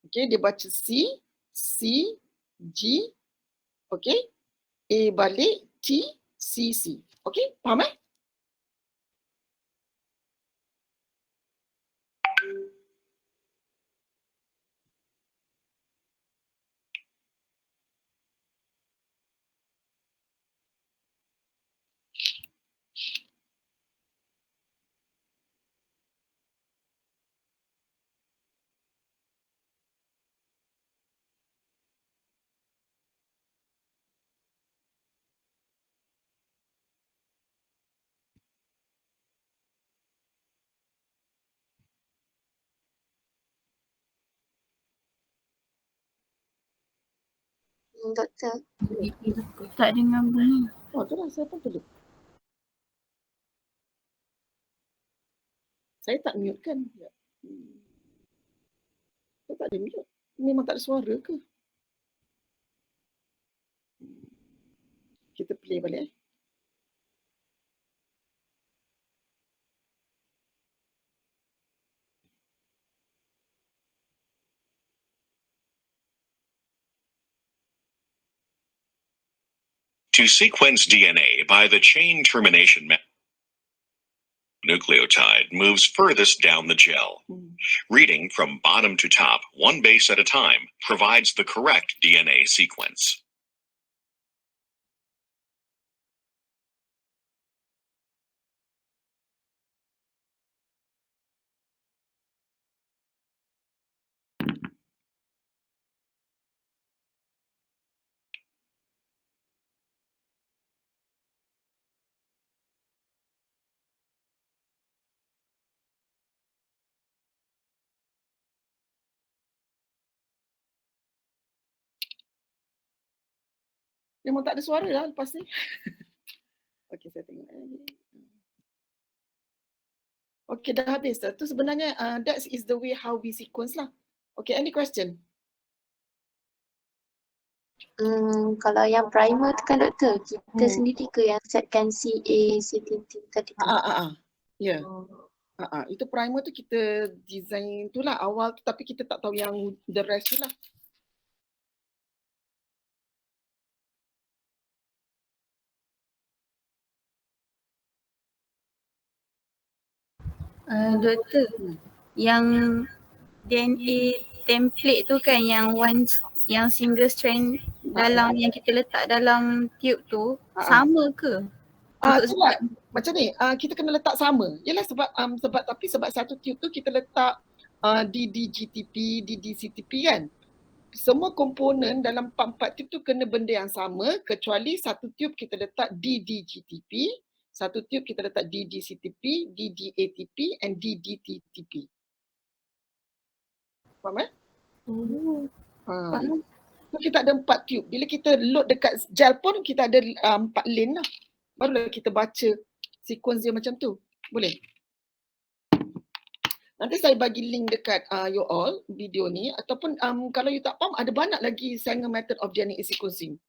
okay, dia baca C, G, okay, A balik, T, C. Okay, faham Doktor. Tak dengar bunyi. Oh, tu lah saya pun tulis. Saya tak mute kan? Ya. Saya tak ada mute. Memang tak ada suara ke? Kita play balik. To sequence DNA by the chain termination nucleotide moves furthest down the gel. Reading from bottom to top, one base at a time, provides the correct DNA sequence. Memang tak ada suara lah lepas ni. Okey, saya tengok lagi. Okey, dah habis. Tu sebenarnya that is the way how we sequence lah. Okay, any question? Kalau yang primer tu kan doktor, kita sendiri ke yang setkan CA, C-T tadi tu? Ya. Itu primer tu kita design tu lah awal tu, tapi kita tak tahu yang the rest tu lah. Doktor, yang DNA template tu kan yang yang single strand dalam yang kita letak dalam tube tu sama ke? Itulah. Macam ni, kita kena letak sama. Yalah sebab satu tube tu kita letak DDGTP, DDCTP kan. Semua komponen dalam 4 tube tu kena benda yang sama, kecuali satu tube kita letak DDGTP, satu tube kita letak DDCTP, DDATP and DDTTP. Faham eh? So kita ada 4 tube. Bila kita load dekat gel pun kita ada 4 lane lah. Barulah kita baca sequence dia macam tu. Boleh? Nanti saya bagi link dekat you all video ni, ataupun kalau you tak faham ada banyak lagi Sanger method of DNA sequencing.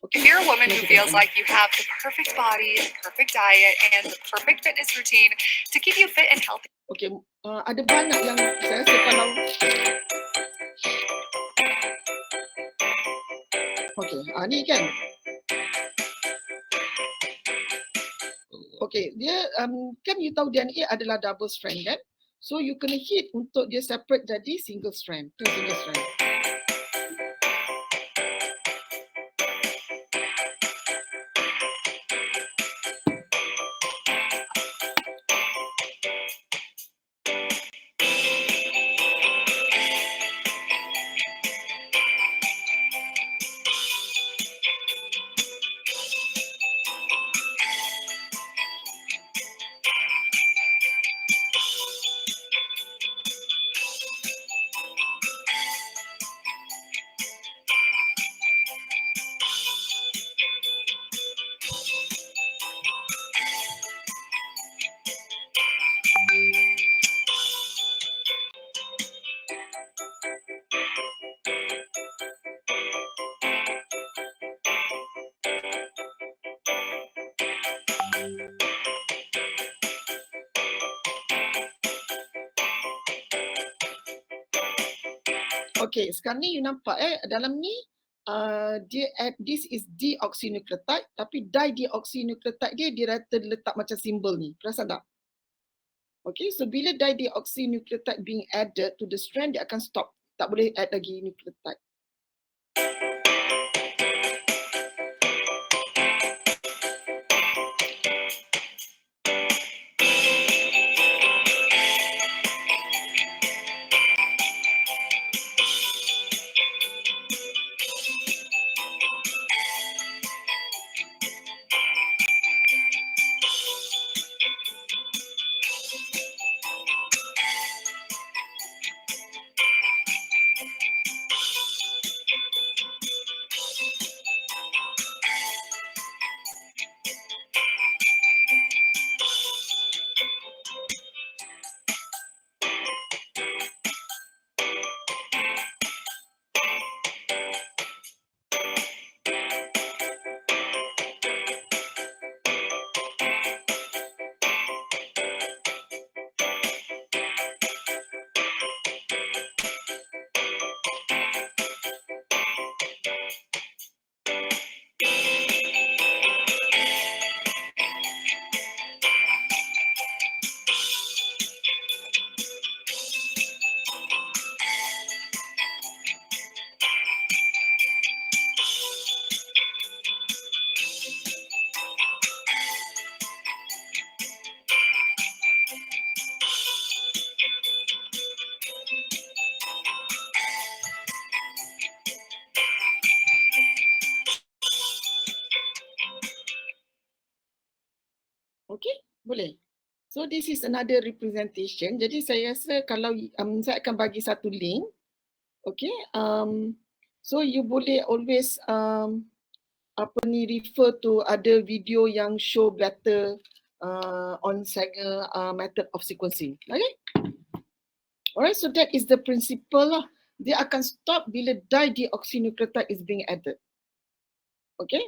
Okay. If you're a woman who feels like you have the perfect body, the perfect diet, and the perfect fitness routine to keep you fit and healthy. Okay, ada banyak yang saya rasa kalau okay, ni kan. Okay, dia kan you tahu DNA adalah double strand kan? So you kena hit untuk dia separate jadi single strand, two single strand. Okay, sekarang ni you nampak dalam ni dia this is deoxynucleotide, tapi dideoxynucleotide dia letak macam simbol ni. Perasan tak? Okay, so bila dideoxynucleotide being added to the strand, dia akan stop. Tak boleh add lagi nucleotide. boleh. So this is another representation. Jadi saya rasa kalau saya akan bagi satu link. Okay. So you boleh always refer to other video yang show better on Sanger method of sequencing. Okay. Alright, so that is the principle lah. Dia akan stop bila dideoxynucleotide is being added. Okay,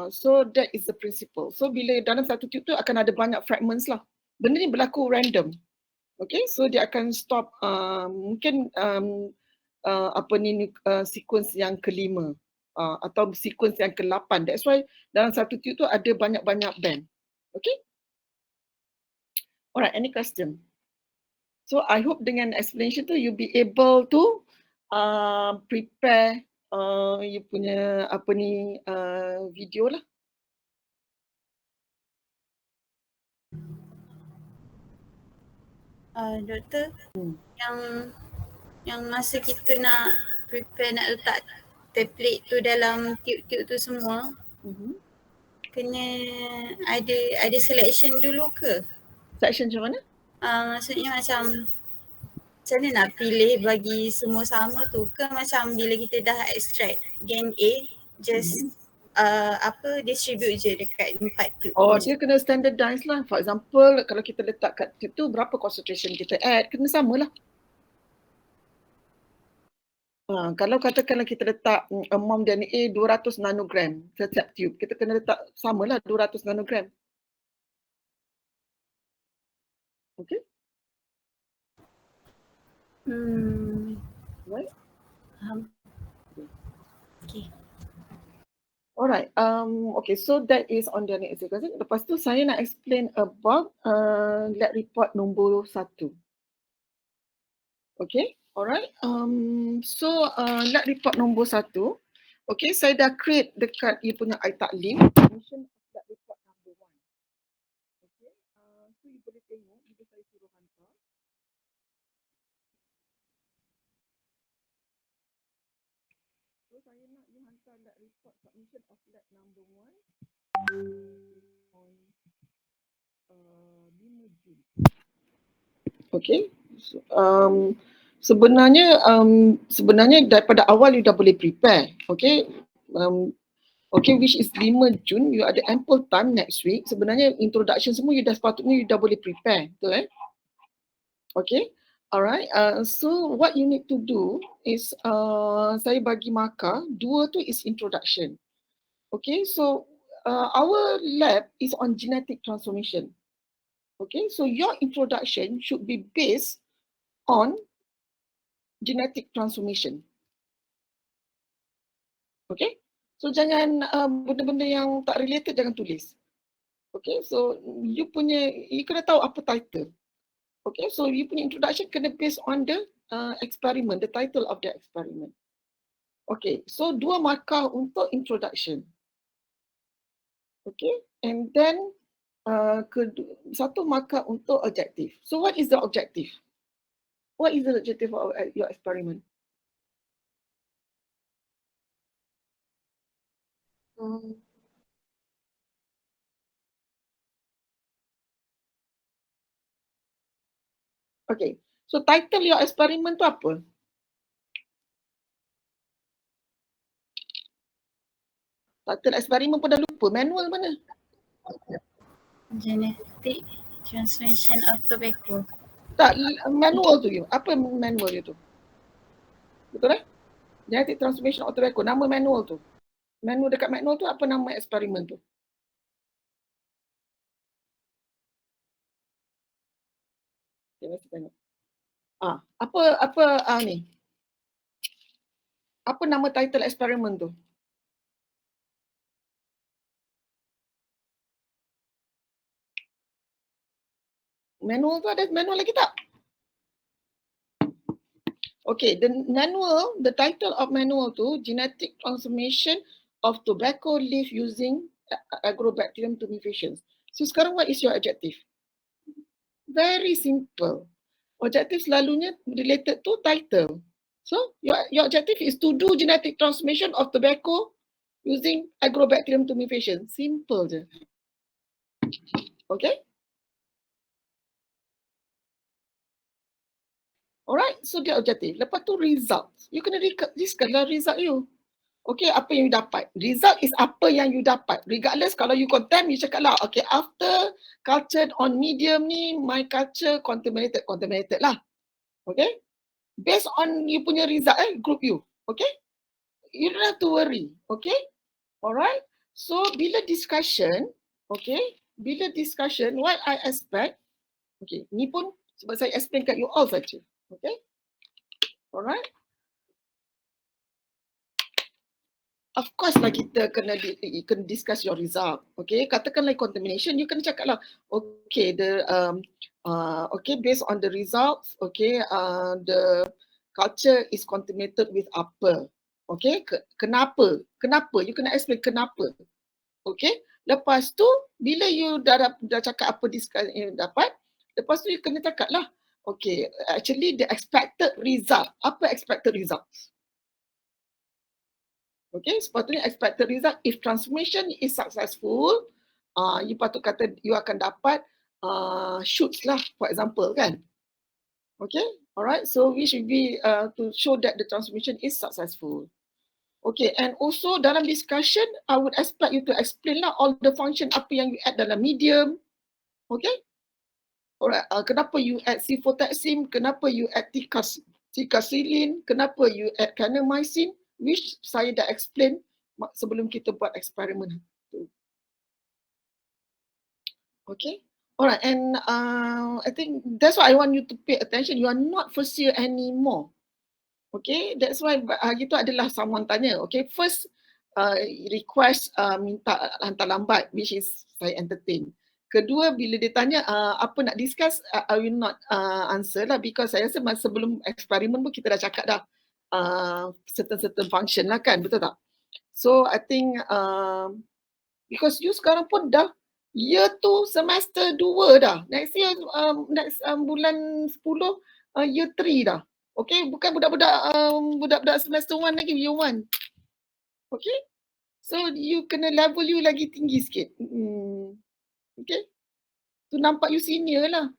so that is the principle. So bila dalam satu tube tu akan ada banyak fragments lah. Benda ni berlaku random. Okay, so dia akan stop mungkin sequence yang kelima atau sequence yang ke-8. That's why dalam satu tube tu ada banyak-banyak band. Okay. Alright, any question? So I hope dengan explanation tu you be able to prepare you punya video lah. Doktor, yang masa kita nak prepare nak letak template tu dalam tube-tube tu semua, kena ada selection dulu ke? Selection macam mana? Maksudnya macam mana nak pilih bagi semua sama tu ke macam bila kita dah extract DNA just distribute je dekat 4 tube. Oh, dia kena standardize lah. For example, kalau kita letak kat tube tu berapa concentration kita add, kena samalah. Kalau katakanlah kita letak amount DNA 200 nanogram setiap tube, kita kena letak samalah 200 nanogram. Okay. Right. Okay. Alright. Okay. So that is on the next sequencing. Lepas tu saya nak explain about lab report nombor 1. Okay. Alright. So lab report nombor 1. Okay. Saya dah create dekat you punya iTaklim. Mission of lab report number 1. Okay. So you boleh tengok bila saya suruh hantar. So saya nak you hantar lab report submission of lab number 1 on 5 Jun. Okay. So, sebenarnya daripada awal you dah boleh prepare. Okay. Okay, which is 5 Jun, you ada ample time next week. Sebenarnya introduction semua you dah sepatutnya you dah boleh prepare. Betul Okay. Alright, so what you need to do is saya bagi markah, 2 tu is introduction. Okay, so our lab is on genetic transformation. Okay, so your introduction should be based on genetic transformation. Okay, so jangan benda-benda yang tak related jangan tulis. Okay, so you kena tahu apa title. Okay, so you punya introduction kena based on the experiment, the title of the experiment. Okay, so 2 markah untuk introduction. Okay, and then 1 markah untuk objective. So what is the objective? What is the objective of your experiment? Okay, so title your experiment tu apa? Title eksperimen pun dah lupa. Manual mana? Genetic transmission of tobacco. Tak, manual tu you. Apa manual you tu? Betul Genetic transmission of tobacco. Nama manual tu. Manual dekat manual tu apa nama eksperimen tu? Okay, mesti tengok. Apa ni? Apa nama title eksperimen tu? Manual tu ada manual lagi tak? Okay, the title of manual tu genetic transformation of tobacco leaf using Agrobacterium tumefaciens. So sekarang what is your objective? Very simple. Objective selalunya related to title. So your objective is to do genetic transformation of tobacco using Agrobacterium tumefaciens. Simple je. Okay? Alright, so dia objektif. Lepas tu results. You kena discuss lah result you. Okay, apa yang you dapat. Result is apa yang you dapat. Regardless kalau you content, you cakap lah, okay, after cultured on medium ni, my culture contaminated lah. Okay? Based on you punya result, group you. Okay? You don't have to worry. Okay? Alright? So, bila discussion, okay, what I expect, okay, ni pun sebab saya explain kat you all saja. Okay? Alright? Of course lah kita kena discuss your result. Okay, katakanlah contamination, you kena cakap lah, okay, okay, based on the results, okay, the culture is contaminated with apa. Okay, kenapa? You kena explain kenapa. Okay, lepas tu bila you dah cakap apa discuss yang dapat, lepas tu you kena cakap lah, okay, actually the expected result. Apa expected results? Okay, sepatutnya expected result, if transformation is successful, you patut kata you akan dapat shoots lah, for example, kan? Okay, alright, so we should be to show that the transformation is successful. Okay, and also dalam discussion, I would expect you to explain lah all the function apa yang you add dalam medium. Okay, alright, kenapa you add cefotaxime, kenapa you add ticasilin, kenapa you add kanamycin, which saya dah explain sebelum kita buat eksperimen tu. Okay, alright, and I think that's why I want you to pay attention. You are not first year anymore. Okay, that's why hari tu adalah someone tanya. Okay, first request minta hantar lambat, which is saya entertain. Kedua, bila dia tanya apa nak discuss, I will not answer lah, because saya rasa masa sebelum eksperimen pun kita dah cakap dah certain function lah kan, betul tak? So I think because you sekarang pun dah year 2 semester 2 dah. Next year next bulan 10 year 3 dah. Okay, bukan budak-budak semester 1 lagi, year 1. Okay, so you kena level you lagi tinggi sikit. Okay, tu nampak you senior lah.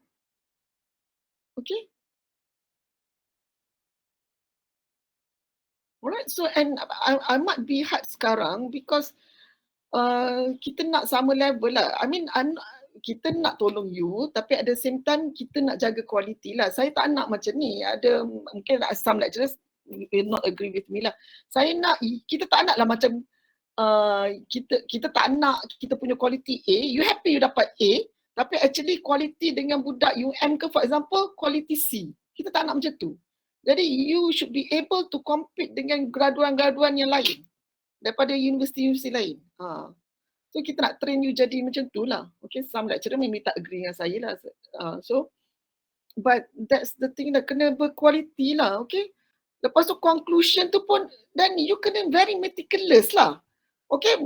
Okay. Alright, so and I might be hard sekarang because kita nak sama level lah. I mean, kita nak tolong you, tapi at the same time kita nak jaga kualiti lah. Saya tak nak macam ni. Ada mungkin some lecturers will not agree with me lah. Saya nak, kita tak nak lah macam kita tak nak kita punya kualiti A. You happy you dapat A, tapi actually kualiti dengan budak UM ke for example, kualiti C. Kita tak nak macam tu. Jadi you should be able to compete dengan graduan-graduan yang lain daripada universiti-universiti lain. So kita nak train you jadi macam tu lah. Okay, some lecturer maybe tak agree dengan saya lah. So, but that's the thing lah, kena berkualiti lah, okay. Lepas tu conclusion tu pun, then you kena very meticulous lah. Okay,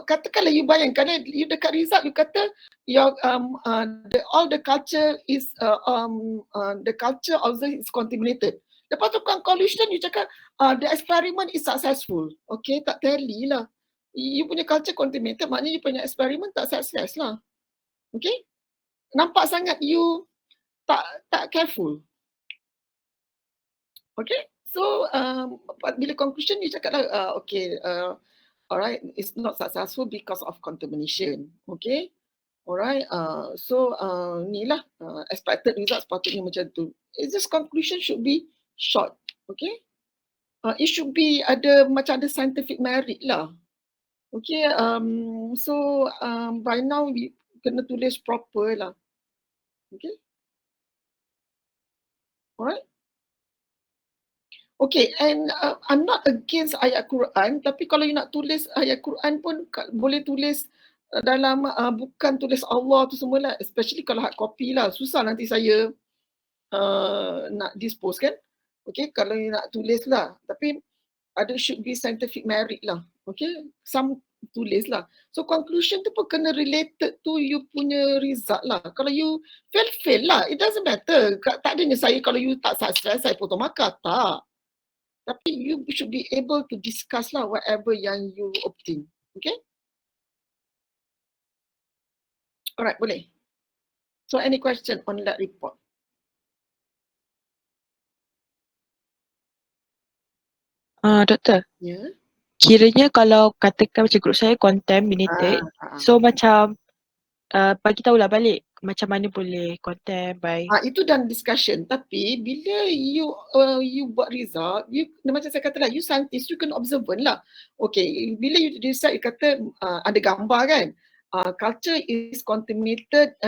katakanlah you bayangkan, you dekat result, you kata your all the culture is, the culture of the is contaminated. Lepas tu conclusion you cakap the experiment is successful. Okay, tak tally lah. You punya culture contaminated, maknanya you punya eksperimen tak sukses lah. Okay? Nampak sangat you tak careful. Okay? So, bila conclusion you cakap lah, okay, alright, it's not successful because of contamination. Okay? Alright, so ni lah, expected result sepatutnya macam tu. It's just conclusion should be short. Okay? It should be macam ada scientific merit lah. Okay, so by now we kena tulis proper lah. Okay. Alright. Okay, and I'm not against ayat Quran, tapi kalau you nak tulis ayat Quran pun boleh tulis dalam bukan tulis Allah tu semua lah, especially kalau hard copy lah. Susah nanti saya nak dispose kan. Okay, kalau you nak tulis lah, tapi ada should be scientific merit lah. Okay, some tulis lah. So conclusion tu pun kena related to you punya result lah. Kalau you fail lah, it doesn't matter. Tak adanya saya kalau you tak success, saya potong markah, tak. Tapi you should be able to discuss lah whatever yang you obtain. Okay? Alright, boleh. So any question on that report? Doktor, Ya. kiranya kalau katakan macam group saya contaminated, so macam bagi tahulah balik macam mana boleh content by. Itu dan discussion. Tapi bila you buat result, macam saya kata lah, you scientist, you kena observant lah. Okay, bila you decide, you kata ada gambar kan, culture is contaminated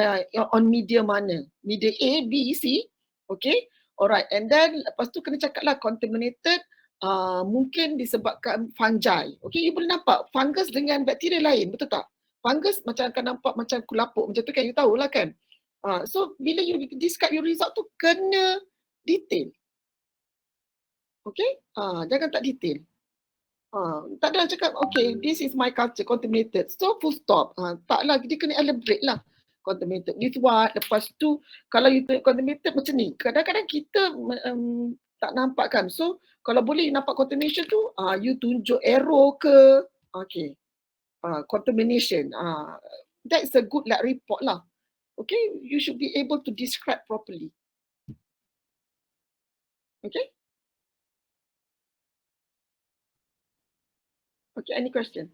on media mana? Media A, B, C. Okay, alright. And then lepas tu kena cakap lah contaminated mungkin disebabkan fungi. Okay, you boleh nampak fungus dengan bakteria lain, betul tak? Fungus macam akan nampak macam kulapuk macam tu kan, you tahulah kan. So bila you describe your result tu kena detail. Okay? Jangan tak detail. Tak ada cakap, okay, this is my culture, contaminated. So full stop. Taklah, dia kena elaborate lah. Contaminated with what? Lepas tu, kalau you contaminated macam ni, kadang-kadang kita tak nampak kan. So, kalau boleh nampak contamination tu, you tunjuk arrow ke. Okay. Contamination. That's a good like report lah. Okay, you should be able to describe properly. Okay? Okay, any question?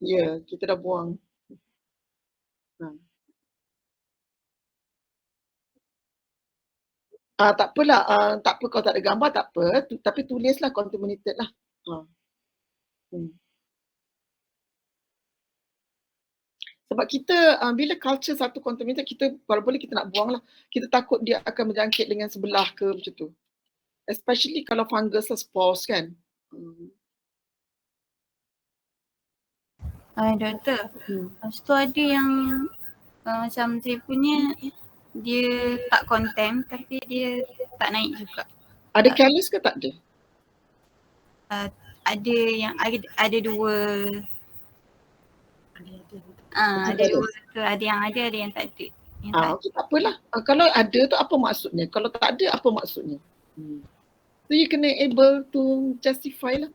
Ya, kita dah buang. Tak apalah, tak apa kalau tak ada gambar, tak apa. Tapi tulislah contaminated lah. Sebab kita bila culture satu contaminated, kita kalau boleh kita nak buang lah. Kita takut dia akan berjangkit dengan sebelah ke macam tu. Especially kalau fungus lah, spores kan. Doktor, lepas tu ada yang macam saya punya dia tak content tapi dia tak naik juga. Ada callus ke tak ada? Ada yang ada dua. Ada dua ke, ada yang tak ada. Okay, tak apalah. Kalau ada tu apa maksudnya? Kalau tak ada apa maksudnya? So you kena able to justify lah.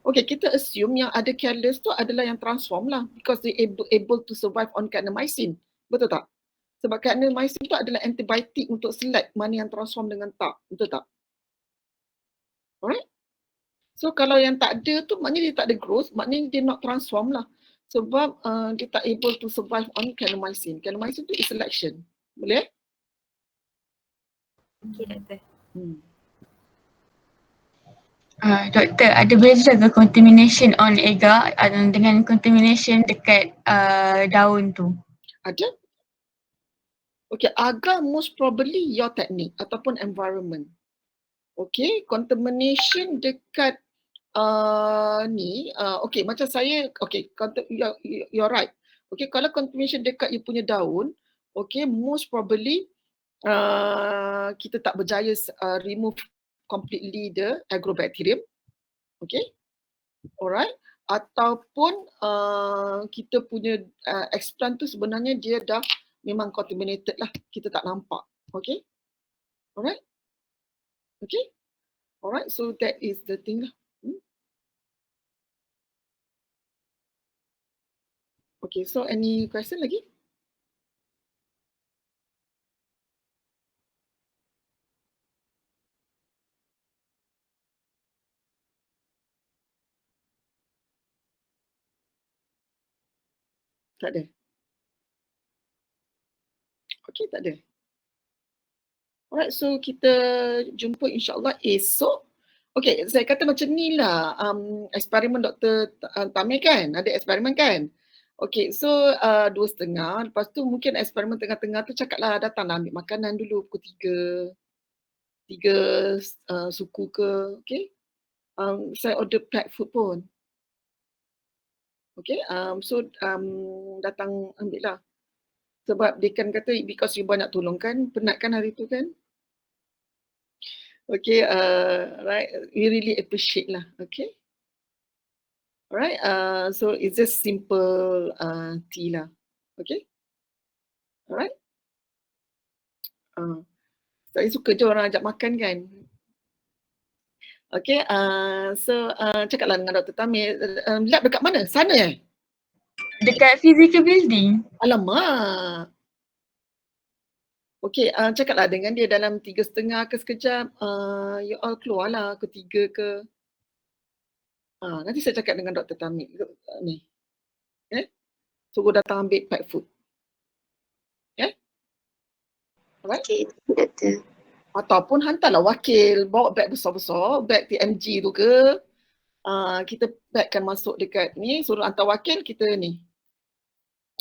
Okay, kita assume yang ada callus tu adalah yang transform lah because they able to survive on kanamycin. Betul tak? Sebab kanamycin tu adalah antibiotik untuk select mana yang transform dengan tak. Betul tak? Alright? So kalau yang tak ada tu maknanya dia tak ada growth, maknanya dia not transform lah. Sebab dia tak able to survive on kanamycin. Kanamycin tu is selection. Boleh? Okay, doktor. Doktor, ada beza ke contamination on agar dengan contamination dekat daun tu? Ada. Okay, agar most probably your technique ataupun environment. Okay, contamination dekat okay, macam saya, okay, you're right. Okay, kalau contamination dekat you punya daun, okay, most probably kita tak berjaya remove completely the agrobacterium. Okay, alright. Ataupun kita punya explant tu sebenarnya dia dah memang contaminated lah, kita tak nampak. Okay, alright. Okay, alright, so that is the thing lah. Okay, so any question lagi? Tak ada. Okay, tak ada. Alright, so kita jumpa insyaAllah esok. Okay, saya kata macam ni lah, eksperimen Dr. Tamir kan, ada eksperimen kan? Okay, so 2:30, lepas tu mungkin eksperimen tengah-tengah tu cakaplah datanglah ambil makanan dulu pukul 3 suku ke, okay? Saya order pack food pun. Okay, so datang ambil lah. Sebab dia kan kata because you banyak tolong kan, penat kan hari tu kan? Okay, right, we really appreciate lah, okay? Alright, so it's just simple tea lah, okay? Alright? Saya suka je orang ajak makan kan? Okay, so cakaplah dengan Dr. Tamir, lab dekat mana? Sana Dekat physical building. Alamak. Okey, cakaplah dengan dia dalam 3.5 ke sekejap. You all keluarlah ke 3 ke. Nanti saya cakap dengan Dr. Tamik ni. Suruh datang ambil pack food. Alright? Okay, doktor. Ataupun hantarlah wakil, bawa beg besar-besar, beg TMG tu ke. Kita bagkan masuk dekat ni, suruh hantar wakil, kita ni.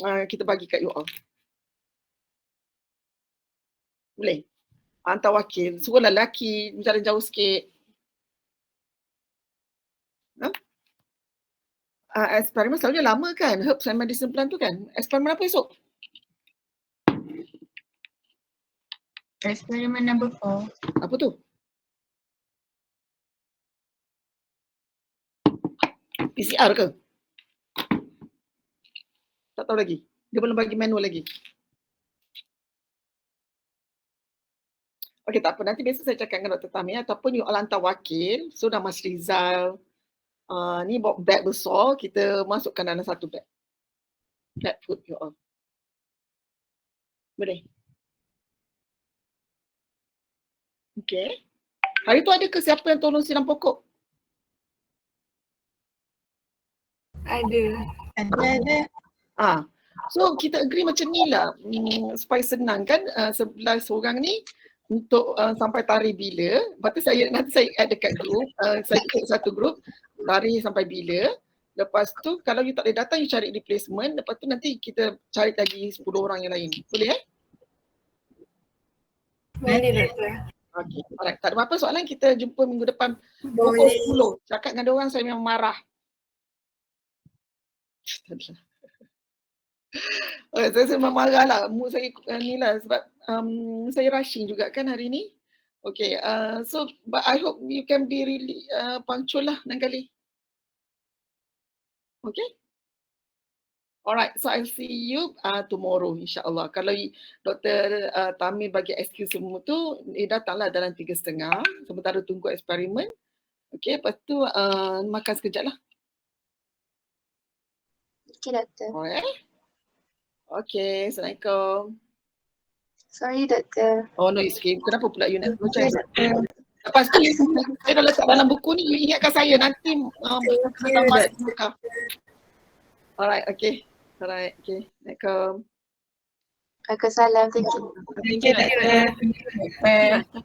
Kita bagi kat you all. Boleh? Hantar wakil, suruhlah lelaki jalan jauh sikit. Eksperimen selalunya lama kan? Herbs and medicine plan tu kan? Eksperimen apa esok? Eksperimen number 4. Apa tu? PCR ke? Tak tahu lagi. Dia belum bagi manual lagi. Okey, tak apa. Nanti besok saya cakap dengan Dr. Tamik ataupun you all hantar wakil. So, dah Mas Rizal. Ni bawa beg besar. Kita masukkan dalam satu beg. Bag food you all. Boleh? Okey. Hari tu ada ke siapa yang tolong siram pokok? Ada. So kita agree macam ni lah supaya senang kan 11 orang ni untuk sampai tarikh bila. Lepas tu nanti saya add dekat group, saya create satu group tarikh sampai bila. Lepas tu kalau you tak boleh datang, you cari replacement. Lepas tu nanti kita cari lagi 10 orang yang lain. Boleh Boleh doktor. Okay, alright. Tak ada apa-apa soalan, kita jumpa minggu depan pukul 10. Cakap dengan diorang saya memang marah. Saya memang marah lah. Mood saya ni lah sebab saya rushing juga kan hari ni. Okay, so but I hope you can be really punctual lah lain kali. Okay? Alright, so I'll see you tomorrow insyaAllah. Kalau Dr. Tamir bagi excuse semua tu, datanglah dalam 3.30 sementara tunggu eksperimen. Okay, lepas tu makan sekejap lah. Okay, doktor. Alright. Okay, Assalamualaikum. Sorry, doktor. Oh no, it's okay. Kenapa pula you nak macam lepas tu saya dah letak dalam buku ni, you ingatkan saya nanti tambah muka. Alright, okay. Alright, okay. Assalamualaikum. Waalaikumsalam. Thank you. Thank you, doktor.